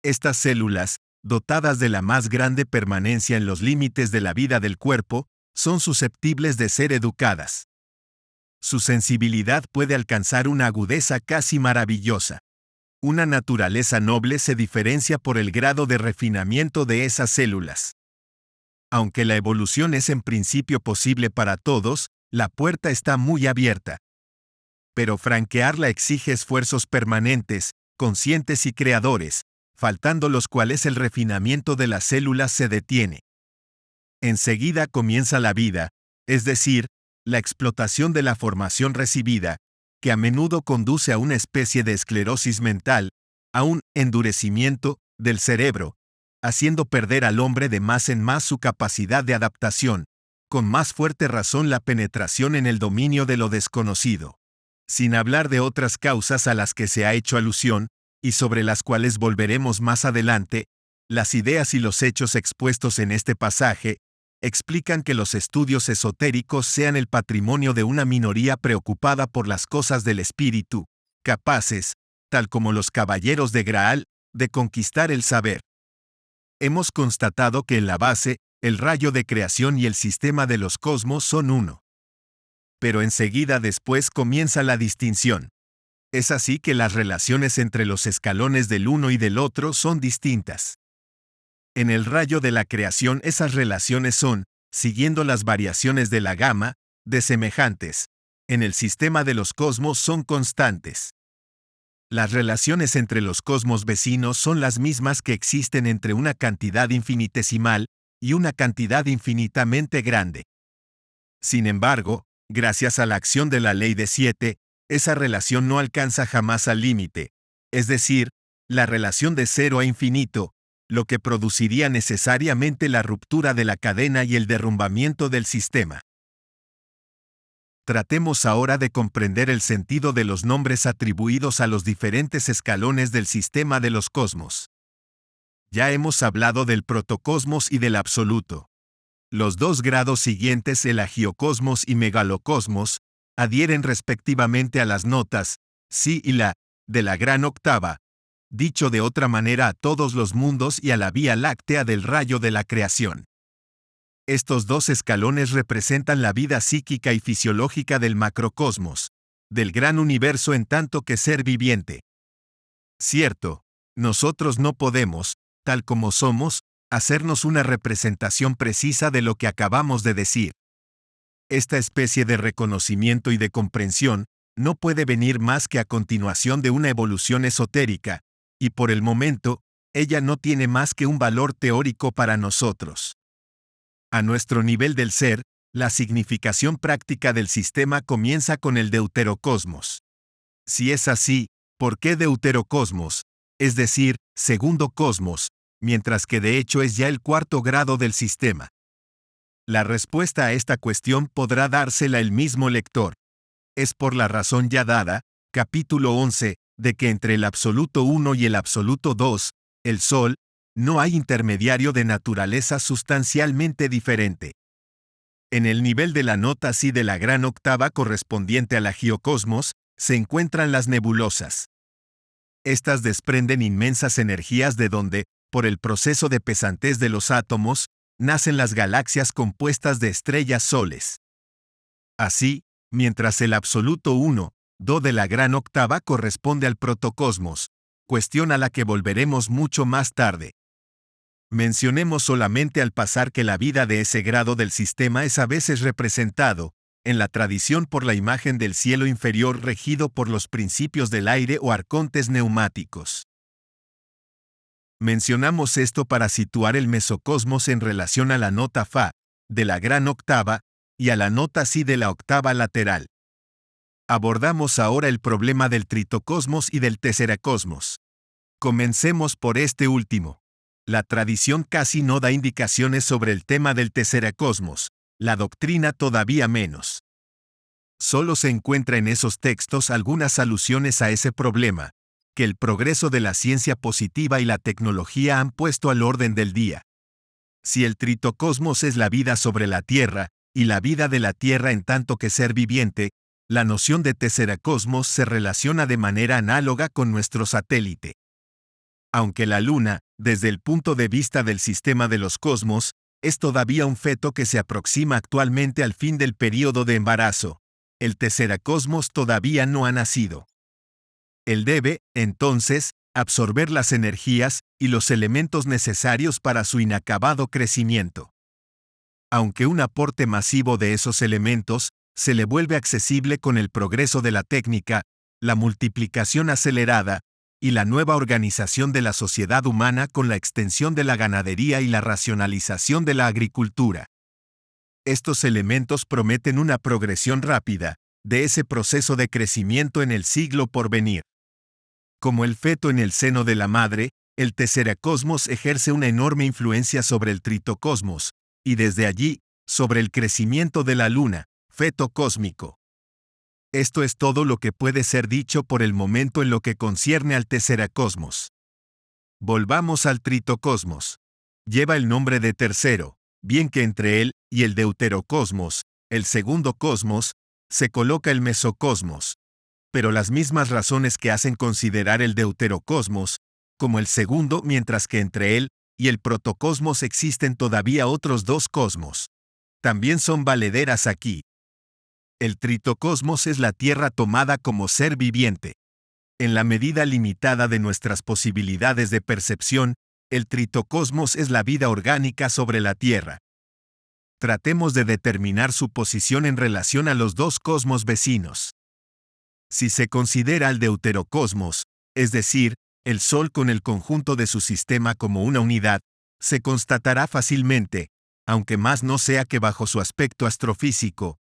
Estas células, dotadas de la más grande permanencia en los límites de la vida del cuerpo, son susceptibles de ser educadas. Su sensibilidad puede alcanzar una agudeza casi maravillosa. Una naturaleza noble se diferencia por el grado de refinamiento de esas células. Aunque la evolución es en principio posible para todos, la puerta está muy abierta. Pero franquearla exige esfuerzos permanentes, conscientes y creadores, faltando los cuales el refinamiento de las células se detiene. Enseguida comienza la vida, es decir, la explotación de la formación recibida, que a menudo conduce a una especie de esclerosis mental, a un endurecimiento del cerebro, haciendo perder al hombre de más en más su capacidad de adaptación, con más fuerte razón la penetración en el dominio de lo desconocido. Sin hablar de otras causas a las que se ha hecho alusión, y sobre las cuales volveremos más adelante, las ideas y los hechos expuestos en este pasaje explican que los estudios esotéricos sean el patrimonio de una minoría preocupada por las cosas del espíritu, capaces, tal como los caballeros de Graal, de conquistar el saber. Hemos constatado que en la base, el rayo de creación y el sistema de los cosmos son uno. Pero enseguida después comienza la distinción. Es así que las relaciones entre los escalones del uno y del otro son distintas. En el rayo de la creación esas relaciones son, siguiendo las variaciones de la gama, desemejantes. En el sistema de los cosmos son constantes. Las relaciones entre los cosmos vecinos son las mismas que existen entre una cantidad infinitesimal y una cantidad infinitamente grande. Sin embargo, gracias a la acción de la ley de 7, esa relación no alcanza jamás al límite, es decir, la relación de 0 a infinito, lo que produciría necesariamente la ruptura de la cadena y el derrumbamiento del sistema. Tratemos ahora de comprender el sentido de los nombres atribuidos a los diferentes escalones del sistema de los cosmos. Ya hemos hablado del protocosmos y del absoluto. Los dos grados siguientes, el agiocosmos y megalocosmos, adhieren respectivamente a las notas si y la de la gran octava, dicho de otra manera a todos los mundos y a la vía láctea del rayo de la creación. Estos dos escalones representan la vida psíquica y fisiológica del macrocosmos, del gran universo en tanto que ser viviente. Cierto, nosotros no podemos, tal como somos, hacernos una representación precisa de lo que acabamos de decir. Esta especie de reconocimiento y de comprensión no puede venir más que a continuación de una evolución esotérica, y por el momento, ella no tiene más que un valor teórico para nosotros. A nuestro nivel del ser, la significación práctica del sistema comienza con el deuterocosmos. Si es así, ¿por qué deuterocosmos? Es decir, segundo cosmos, mientras que de hecho es ya el cuarto grado del sistema. La respuesta a esta cuestión podrá dársela el mismo lector. Es por la razón ya dada, capítulo 11, de que entre el absoluto 1 y el absoluto 2, el Sol, no hay intermediario de naturaleza sustancialmente diferente. En el nivel de la nota Si de la gran octava correspondiente al agiocosmos, se encuentran las nebulosas. Estas desprenden inmensas energías de donde, por el proceso de pesantez de los átomos, nacen las galaxias compuestas de estrellas soles. Así, mientras el absoluto 1, Do de la gran octava corresponde al protocosmos, cuestión a la que volveremos mucho más tarde. Mencionemos solamente al pasar que la vida de ese grado del sistema es a veces representado, en la tradición por la imagen del cielo inferior regido por los principios del aire o arcontes neumáticos. Mencionamos esto para situar el mesocosmos en relación a la nota Fa, de la gran octava, y a la nota Si de la octava lateral. Abordamos ahora el problema del tritocosmos y del tesseracosmos. Comencemos por este último. La tradición casi no da indicaciones sobre el tema del tesseracosmos, la doctrina todavía menos. Solo se encuentra en esos textos algunas alusiones a ese problema, que el progreso de la ciencia positiva y la tecnología han puesto al orden del día. Si el tritocosmos es la vida sobre la Tierra, y la vida de la Tierra en tanto que ser viviente, la noción de tesseracosmos se relaciona de manera análoga con nuestro satélite. Aunque la Luna, desde el punto de vista del sistema de los cosmos, es todavía un feto que se aproxima actualmente al fin del período de embarazo, el tesseracosmos todavía no ha nacido. Él debe, entonces, absorber las energías y los elementos necesarios para su inacabado crecimiento. Aunque un aporte masivo de esos elementos se le vuelve accesible con el progreso de la técnica, la multiplicación acelerada, y la nueva organización de la sociedad humana con la extensión de la ganadería y la racionalización de la agricultura. Estos elementos prometen una progresión rápida de ese proceso de crecimiento en el siglo por venir. Como el feto en el seno de la madre, el tesseracosmos ejerce una enorme influencia sobre el tritocosmos, y desde allí, sobre el crecimiento de la luna, feto cósmico. Esto es todo lo que puede ser dicho por el momento en lo que concierne al tesseracosmos. Volvamos al tritocosmos. Lleva el nombre de tercero, bien que entre él y el deuterocosmos, el segundo cosmos, se coloca el mesocosmos. Pero las mismas razones que hacen considerar el deuterocosmos como el segundo, mientras que entre él y el protocosmos existen todavía otros dos cosmos, también son valederas aquí. El tritocosmos es la Tierra tomada como ser viviente. En la medida limitada de nuestras posibilidades de percepción, el tritocosmos es la vida orgánica sobre la Tierra. Tratemos de determinar su posición en relación a los dos cosmos vecinos. Si se considera al deuterocosmos, es decir, el Sol con el conjunto de su sistema como una unidad, se constatará fácilmente, aunque más no sea que bajo su aspecto astrofísico,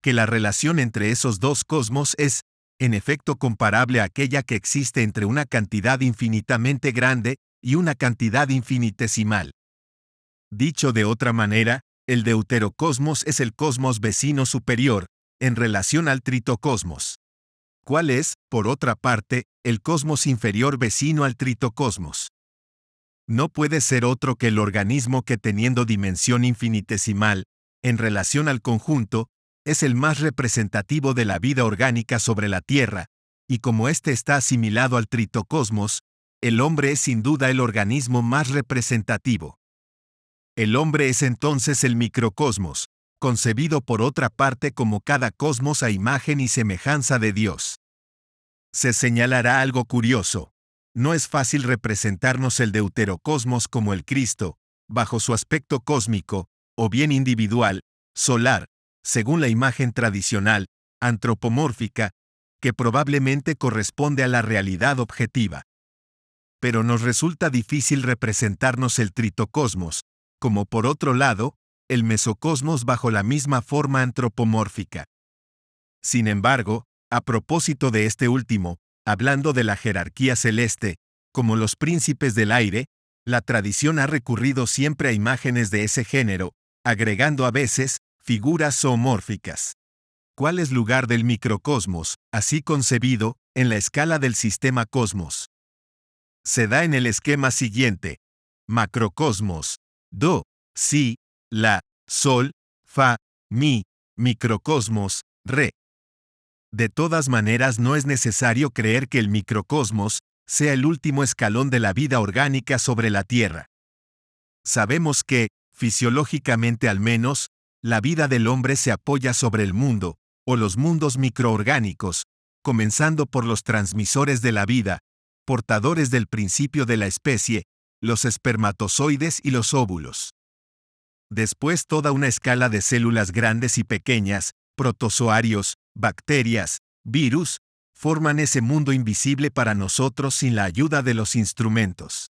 que la relación entre esos dos cosmos es, en efecto, comparable a aquella que existe entre una cantidad infinitamente grande y una cantidad infinitesimal. Dicho de otra manera, el deuterocosmos es el cosmos vecino superior, en relación al tritocosmos. ¿Cuál es, por otra parte, el cosmos inferior vecino al tritocosmos? No puede ser otro que el organismo que teniendo dimensión infinitesimal, en relación al conjunto, es el más representativo de la vida orgánica sobre la Tierra, y como éste está asimilado al tritocosmos, el hombre es sin duda el organismo más representativo. El hombre es entonces el microcosmos, concebido por otra parte como cada cosmos a imagen y semejanza de Dios. Se señalará algo curioso. No es fácil representarnos el deuterocosmos como el Cristo, bajo su aspecto cósmico, o bien individual, solar, según la imagen tradicional, antropomórfica, que probablemente corresponde a la realidad objetiva. Pero nos resulta difícil representarnos el tritocosmos, como por otro lado, el mesocosmos bajo la misma forma antropomórfica. Sin embargo, a propósito de este último, hablando de la jerarquía celeste, como los príncipes del aire, la tradición ha recurrido siempre a imágenes de ese género, agregando a veces figuras zoomórficas. ¿Cuál es lugar del microcosmos, así concebido, en la escala del sistema cosmos? Se da en el esquema siguiente: macrocosmos, do, si, la, sol, fa, mi, microcosmos, re. De todas maneras, no es necesario creer que el microcosmos sea el último escalón de la vida orgánica sobre la Tierra. Sabemos que, fisiológicamente al menos, la vida del hombre se apoya sobre el mundo, o los mundos microorgánicos, comenzando por los transmisores de la vida, portadores del principio de la especie, los espermatozoides y los óvulos. Después toda una escala de células grandes y pequeñas, protozoarios, bacterias, virus, forman ese mundo invisible para nosotros sin la ayuda de los instrumentos.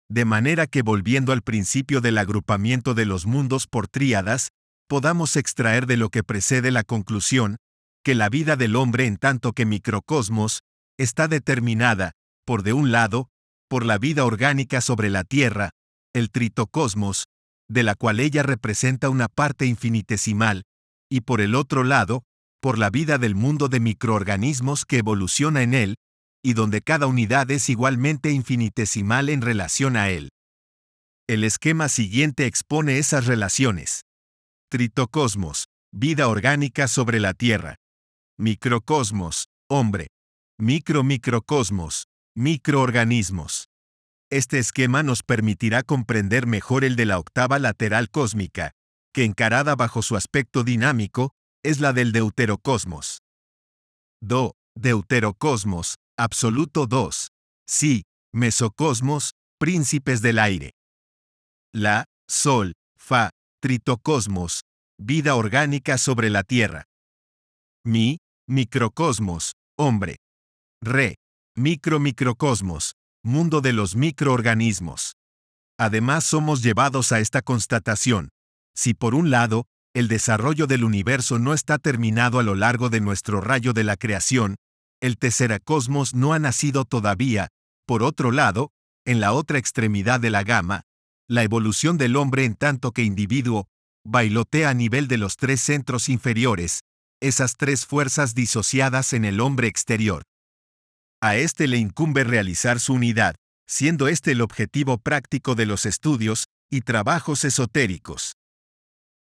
De manera que, volviendo al principio del agrupamiento de los mundos por tríadas, podamos extraer de lo que precede la conclusión, que la vida del hombre en tanto que microcosmos, está determinada, por de un lado, por la vida orgánica sobre la Tierra, el tritocosmos, de la cual ella representa una parte infinitesimal, y por el otro lado, por la vida del mundo de microorganismos que evoluciona en él, y donde cada unidad es igualmente infinitesimal en relación a él. El esquema siguiente expone esas relaciones. Tritocosmos, vida orgánica sobre la Tierra. Microcosmos, hombre. Microcosmos, microorganismos. Este esquema nos permitirá comprender mejor el de la octava lateral cósmica, que encarada bajo su aspecto dinámico, es la del deuterocosmos. Do, deuterocosmos, absoluto 2. Si, mesocosmos, príncipes del aire. La, sol, fa, tritocosmos, vida orgánica sobre la Tierra. Mi, microcosmos, hombre. Re, microcosmos, mundo de los microorganismos. Además, somos llevados a esta constatación: si por un lado, el desarrollo del universo no está terminado a lo largo de nuestro rayo de la creación, el tesseracosmos no ha nacido todavía; por otro lado, en la otra extremidad de la gama, la evolución del hombre en tanto que individuo, bailotea a nivel de los tres centros inferiores, esas tres fuerzas disociadas en el hombre exterior. A este le incumbe realizar su unidad, siendo este el objetivo práctico de los estudios y trabajos esotéricos.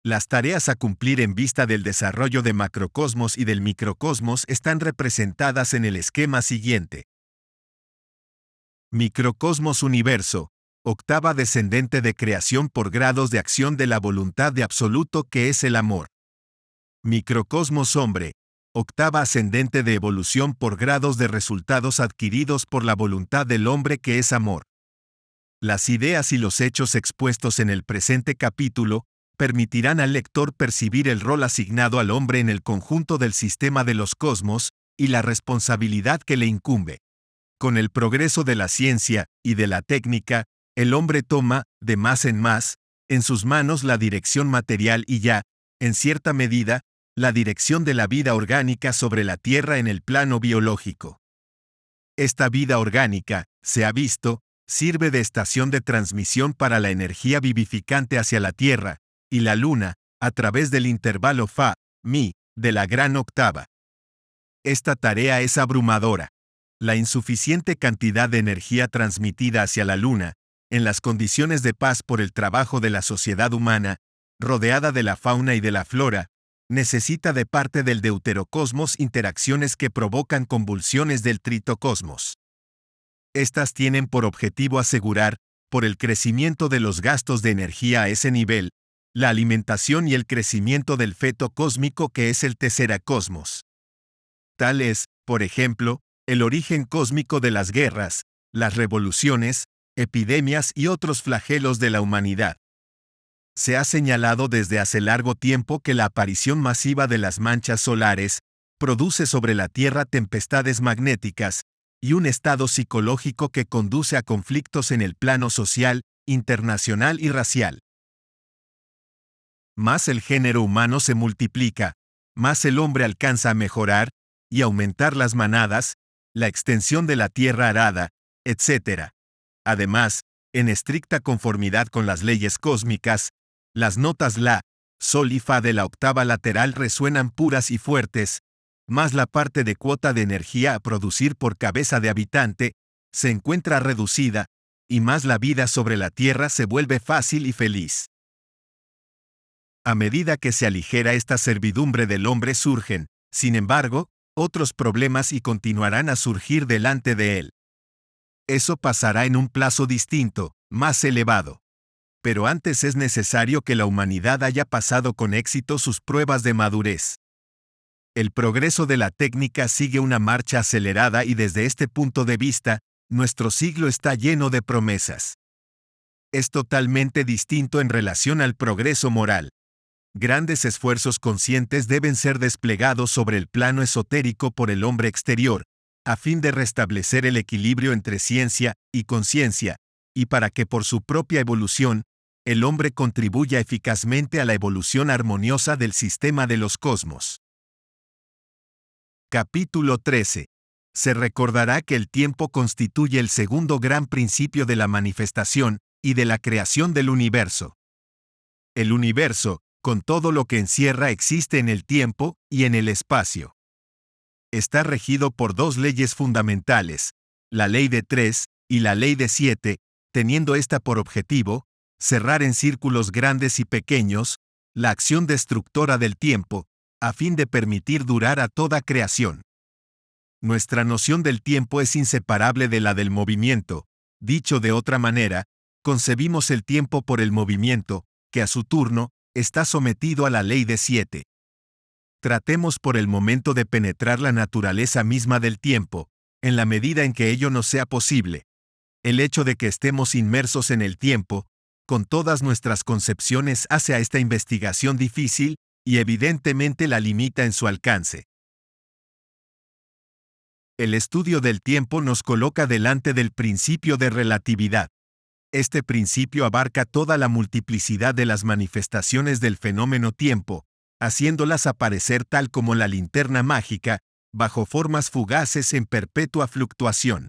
Las tareas a cumplir en vista del desarrollo de macrocosmos y del microcosmos están representadas en el esquema siguiente. Microcosmos universo, octava descendente de creación por grados de acción de la voluntad de absoluto que es el amor. Microcosmos hombre, octava ascendente de evolución por grados de resultados adquiridos por la voluntad del hombre que es amor. Las ideas y los hechos expuestos en el presente capítulo permitirán al lector percibir el rol asignado al hombre en el conjunto del sistema de los cosmos y la responsabilidad que le incumbe. Con el progreso de la ciencia y de la técnica, el hombre toma, de más en sus manos la dirección material y ya, en cierta medida, la dirección de la vida orgánica sobre la Tierra en el plano biológico. Esta vida orgánica, se ha visto, sirve de estación de transmisión para la energía vivificante hacia la Tierra y la Luna, a través del intervalo Fa, Mi, de la gran octava. Esta tarea es abrumadora. La insuficiente cantidad de energía transmitida hacia la Luna, en las condiciones de paz por el trabajo de la sociedad humana, rodeada de la fauna y de la flora, necesita de parte del deuterocosmos interacciones que provocan convulsiones del tritocosmos. Estas tienen por objetivo asegurar, por el crecimiento de los gastos de energía a ese nivel, la alimentación y el crecimiento del feto cósmico que es el tesseracosmos. Tal es, por ejemplo, el origen cósmico de las guerras, las revoluciones, epidemias y otros flagelos de la humanidad. Se ha señalado desde hace largo tiempo que la aparición masiva de las manchas solares produce sobre la Tierra tempestades magnéticas y un estado psicológico que conduce a conflictos en el plano social, internacional y racial. Más el género humano se multiplica, más el hombre alcanza a mejorar y aumentar las manadas, la extensión de la tierra arada, etc. Además, en estricta conformidad con las leyes cósmicas, las notas La, Sol y Fa de la octava lateral resuenan puras y fuertes, más la parte de cuota de energía a producir por cabeza de habitante se encuentra reducida, y más la vida sobre la tierra se vuelve fácil y feliz. A medida que se aligera esta servidumbre del hombre surgen, sin embargo, otros problemas y continuarán a surgir delante de él. Eso pasará en un plazo distinto, más elevado. Pero antes es necesario que la humanidad haya pasado con éxito sus pruebas de madurez. El progreso de la técnica sigue una marcha acelerada y desde este punto de vista, nuestro siglo está lleno de promesas. Es totalmente distinto en relación al progreso moral. Grandes esfuerzos conscientes deben ser desplegados sobre el plano esotérico por el hombre exterior, a fin de restablecer el equilibrio entre ciencia y conciencia, y para que por su propia evolución, el hombre contribuya eficazmente a la evolución armoniosa del sistema de los cosmos. Capítulo 13. Se recordará que el tiempo constituye el segundo gran principio de la manifestación y de la creación del universo. El universo, con todo lo que encierra, existe en el tiempo y en el espacio. Está regido por dos leyes fundamentales, la ley de 3 y la ley de 7, teniendo esta por objetivo, cerrar en círculos grandes y pequeños, la acción destructora del tiempo, a fin de permitir durar a toda creación. Nuestra noción del tiempo es inseparable de la del movimiento. Dicho de otra manera, concebimos el tiempo por el movimiento, que a su turno, está sometido a la ley de 7. Tratemos por el momento de penetrar la naturaleza misma del tiempo, en la medida en que ello nos sea posible. El hecho de que estemos inmersos en el tiempo, con todas nuestras concepciones, hace a esta investigación difícil, y evidentemente la limita en su alcance. El estudio del tiempo nos coloca delante del principio de relatividad. Este principio abarca toda la multiplicidad de las manifestaciones del fenómeno tiempo, haciéndolas aparecer tal como la linterna mágica, bajo formas fugaces en perpetua fluctuación.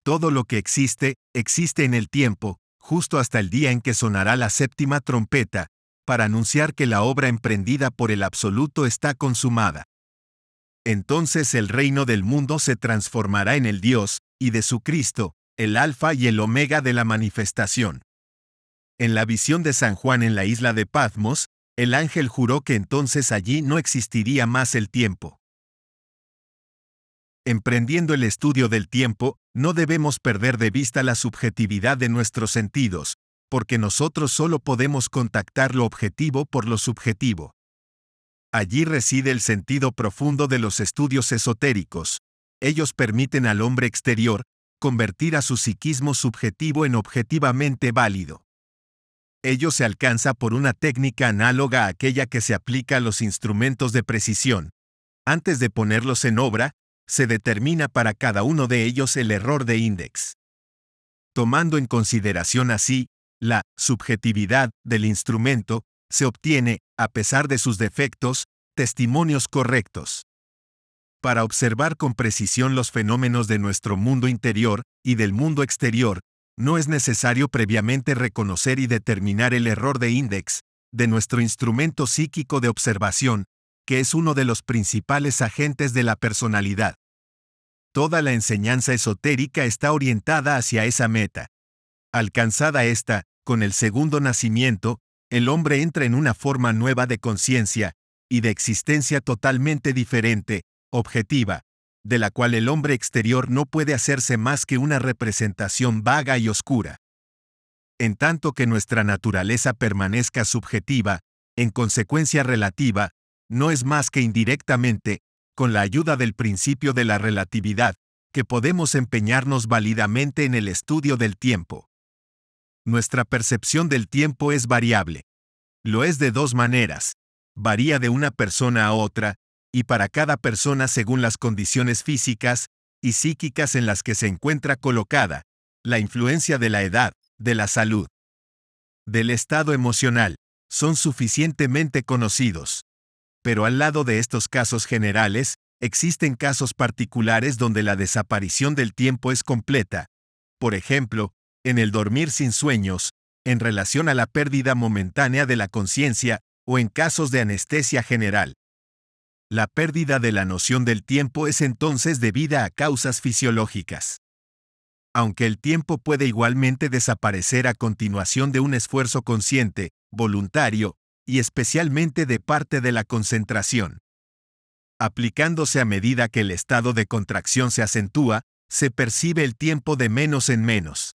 Todo lo que existe, existe en el tiempo, justo hasta el día en que sonará la séptima trompeta, para anunciar que la obra emprendida por el Absoluto está consumada. Entonces el reino del mundo se transformará en el Dios, y de su Cristo, el Alfa y el Omega de la manifestación. En la visión de San Juan en la isla de Patmos, el ángel juró que entonces allí no existiría más el tiempo. Emprendiendo el estudio del tiempo, no debemos perder de vista la subjetividad de nuestros sentidos, porque nosotros solo podemos contactar lo objetivo por lo subjetivo. Allí reside el sentido profundo de los estudios esotéricos. Ellos permiten al hombre exterior convertir a su psiquismo subjetivo en objetivamente válido. Ello se alcanza por una técnica análoga a aquella que se aplica a los instrumentos de precisión. Antes de ponerlos en obra, se determina para cada uno de ellos el error de índex. Tomando en consideración así la subjetividad del instrumento, se obtiene, a pesar de sus defectos, testimonios correctos. Para observar con precisión los fenómenos de nuestro mundo interior y del mundo exterior, no es necesario previamente reconocer y determinar el error de índex de nuestro instrumento psíquico de observación, que es uno de los principales agentes de la personalidad. Toda la enseñanza esotérica está orientada hacia esa meta. Alcanzada esta, con el segundo nacimiento, el hombre entra en una forma nueva de conciencia y de existencia totalmente diferente, objetiva, de la cual el hombre exterior no puede hacerse más que una representación vaga y oscura. En tanto que nuestra naturaleza permanezca subjetiva, en consecuencia relativa, no es más que indirectamente, con la ayuda del principio de la relatividad, que podemos empeñarnos válidamente en el estudio del tiempo. Nuestra percepción del tiempo es variable. Lo es de dos maneras. Varía de una persona a otra, y para cada persona según las condiciones físicas y psíquicas en las que se encuentra colocada, la influencia de la edad, de la salud, del estado emocional, son suficientemente conocidos. Pero al lado de estos casos generales, existen casos particulares donde la desaparición del tiempo es completa. Por ejemplo, en el dormir sin sueños, en relación a la pérdida momentánea de la conciencia o en casos de anestesia general. La pérdida de la noción del tiempo es entonces debida a causas fisiológicas. Aunque el tiempo puede igualmente desaparecer a continuación de un esfuerzo consciente, voluntario, y especialmente de parte de la concentración. Aplicándose a medida que el estado de contracción se acentúa, se percibe el tiempo de menos en menos.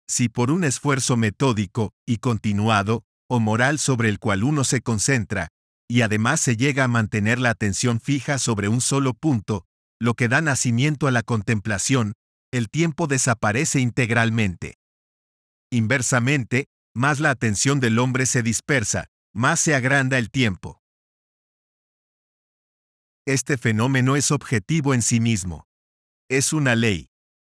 Si por un esfuerzo metódico y continuado, o moral sobre el cual uno se concentra, y además se llega a mantener la atención fija sobre un solo punto, lo que da nacimiento a la contemplación, el tiempo desaparece integralmente. Inversamente, más la atención del hombre se dispersa, más se agranda el tiempo. Este fenómeno es objetivo en sí mismo. Es una ley.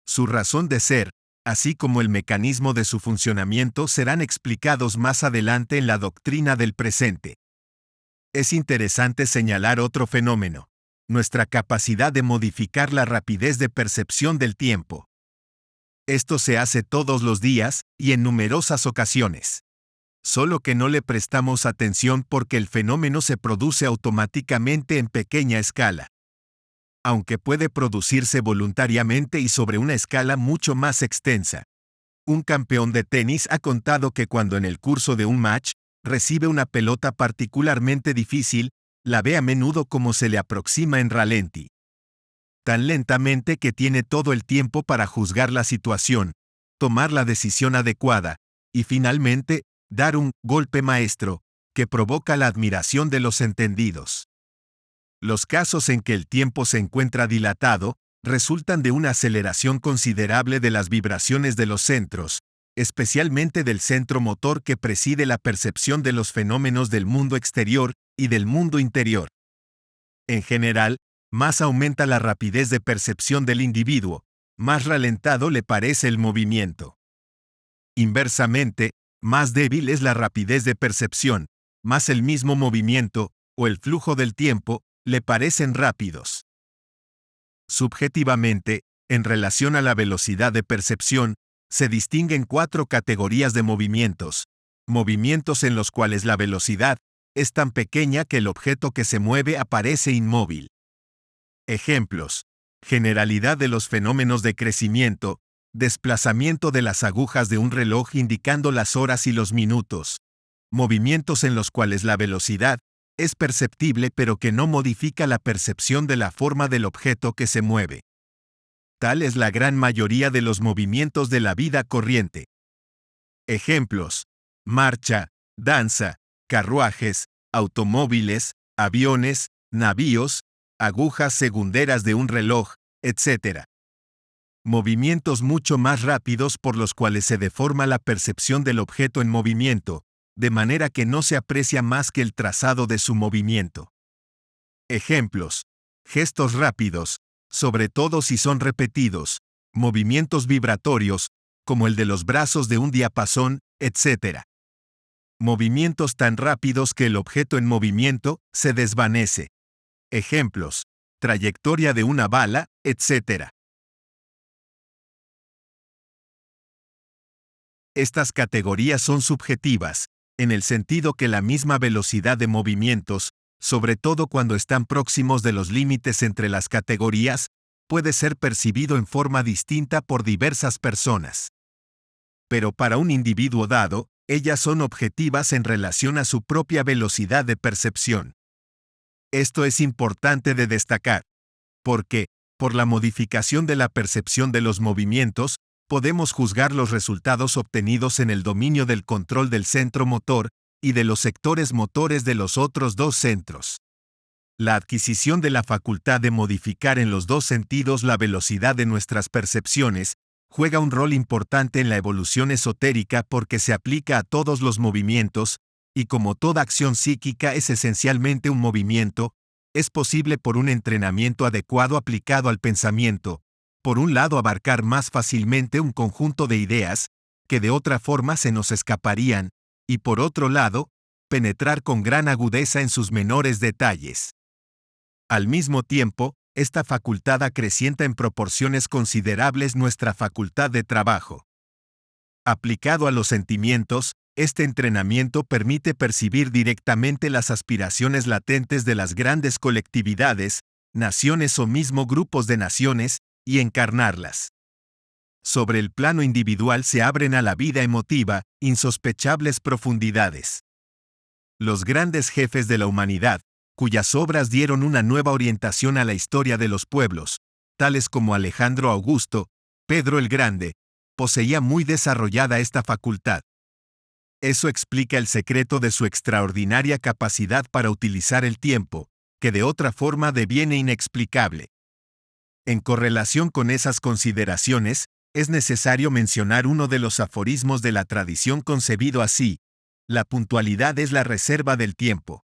Su razón de ser, así como el mecanismo de su funcionamiento serán explicados más adelante en la doctrina del presente. Es interesante señalar otro fenómeno: nuestra capacidad de modificar la rapidez de percepción del tiempo. Esto se hace todos los días y en numerosas ocasiones. Solo que no le prestamos atención porque el fenómeno se produce automáticamente en pequeña escala. Aunque puede producirse voluntariamente y sobre una escala mucho más extensa. Un campeón de tenis ha contado que cuando en el curso de un match recibe una pelota particularmente difícil, la ve a menudo como se le aproxima en ralentí. Tan lentamente que tiene todo el tiempo para juzgar la situación, tomar la decisión adecuada, y finalmente, dar un golpe maestro, que provoca la admiración de los entendidos. Los casos en que el tiempo se encuentra dilatado, resultan de una aceleración considerable de las vibraciones de los centros, especialmente del centro motor que preside la percepción de los fenómenos del mundo exterior y del mundo interior. En general, más aumenta la rapidez de percepción del individuo, más ralentado le parece el movimiento. Inversamente, más débil es la rapidez de percepción, más el mismo movimiento, o el flujo del tiempo, le parecen rápidos. Subjetivamente, en relación a la velocidad de percepción, se distinguen 4 categorías de movimientos. Movimientos en los cuales la velocidad es tan pequeña que el objeto que se mueve aparece inmóvil. Ejemplos: generalidad de los fenómenos de crecimiento, desplazamiento de las agujas de un reloj indicando las horas y los minutos. Movimientos en los cuales la velocidad es perceptible pero que no modifica la percepción de la forma del objeto que se mueve. Tal es la gran mayoría de los movimientos de la vida corriente. Ejemplos: marcha, danza, carruajes, automóviles, aviones, navíos, agujas segunderas de un reloj, etc. Movimientos mucho más rápidos por los cuales se deforma la percepción del objeto en movimiento, de manera que no se aprecia más que el trazado de su movimiento. Ejemplos: gestos rápidos, sobre todo si son repetidos, movimientos vibratorios, como el de los brazos de un diapasón, etc. Movimientos tan rápidos que el objeto en movimiento se desvanece. Ejemplos: trayectoria de una bala, etc. Estas categorías son subjetivas, en el sentido que la misma velocidad de movimientos, sobre todo cuando están próximos de los límites entre las categorías, puede ser percibido en forma distinta por diversas personas. Pero para un individuo dado, ellas son objetivas en relación a su propia velocidad de percepción. Esto es importante de destacar, porque, por la modificación de la percepción de los movimientos, podemos juzgar los resultados obtenidos en el dominio del control del centro motor y de los sectores motores de los otros 2 centros. La adquisición de la facultad de modificar en los dos sentidos la velocidad de nuestras percepciones juega un rol importante en la evolución esotérica porque se aplica a todos los movimientos, y como toda acción psíquica es esencialmente un movimiento, es posible por un entrenamiento adecuado aplicado al pensamiento, por un lado abarcar más fácilmente un conjunto de ideas, que de otra forma se nos escaparían, y por otro lado, penetrar con gran agudeza en sus menores detalles. Al mismo tiempo, esta facultad acrecienta en proporciones considerables nuestra facultad de trabajo. Aplicado a los sentimientos, este entrenamiento permite percibir directamente las aspiraciones latentes de las grandes colectividades, naciones o mismo grupos de naciones, y encarnarlas. Sobre el plano individual se abren a la vida emotiva insospechables profundidades. Los grandes jefes de la humanidad, cuyas obras dieron una nueva orientación a la historia de los pueblos, tales como Alejandro Augusto, Pedro el Grande, poseía muy desarrollada esta facultad. Eso explica el secreto de su extraordinaria capacidad para utilizar el tiempo, que de otra forma deviene inexplicable. En correlación con esas consideraciones, es necesario mencionar uno de los aforismos de la tradición concebido así: la puntualidad es la reserva del tiempo.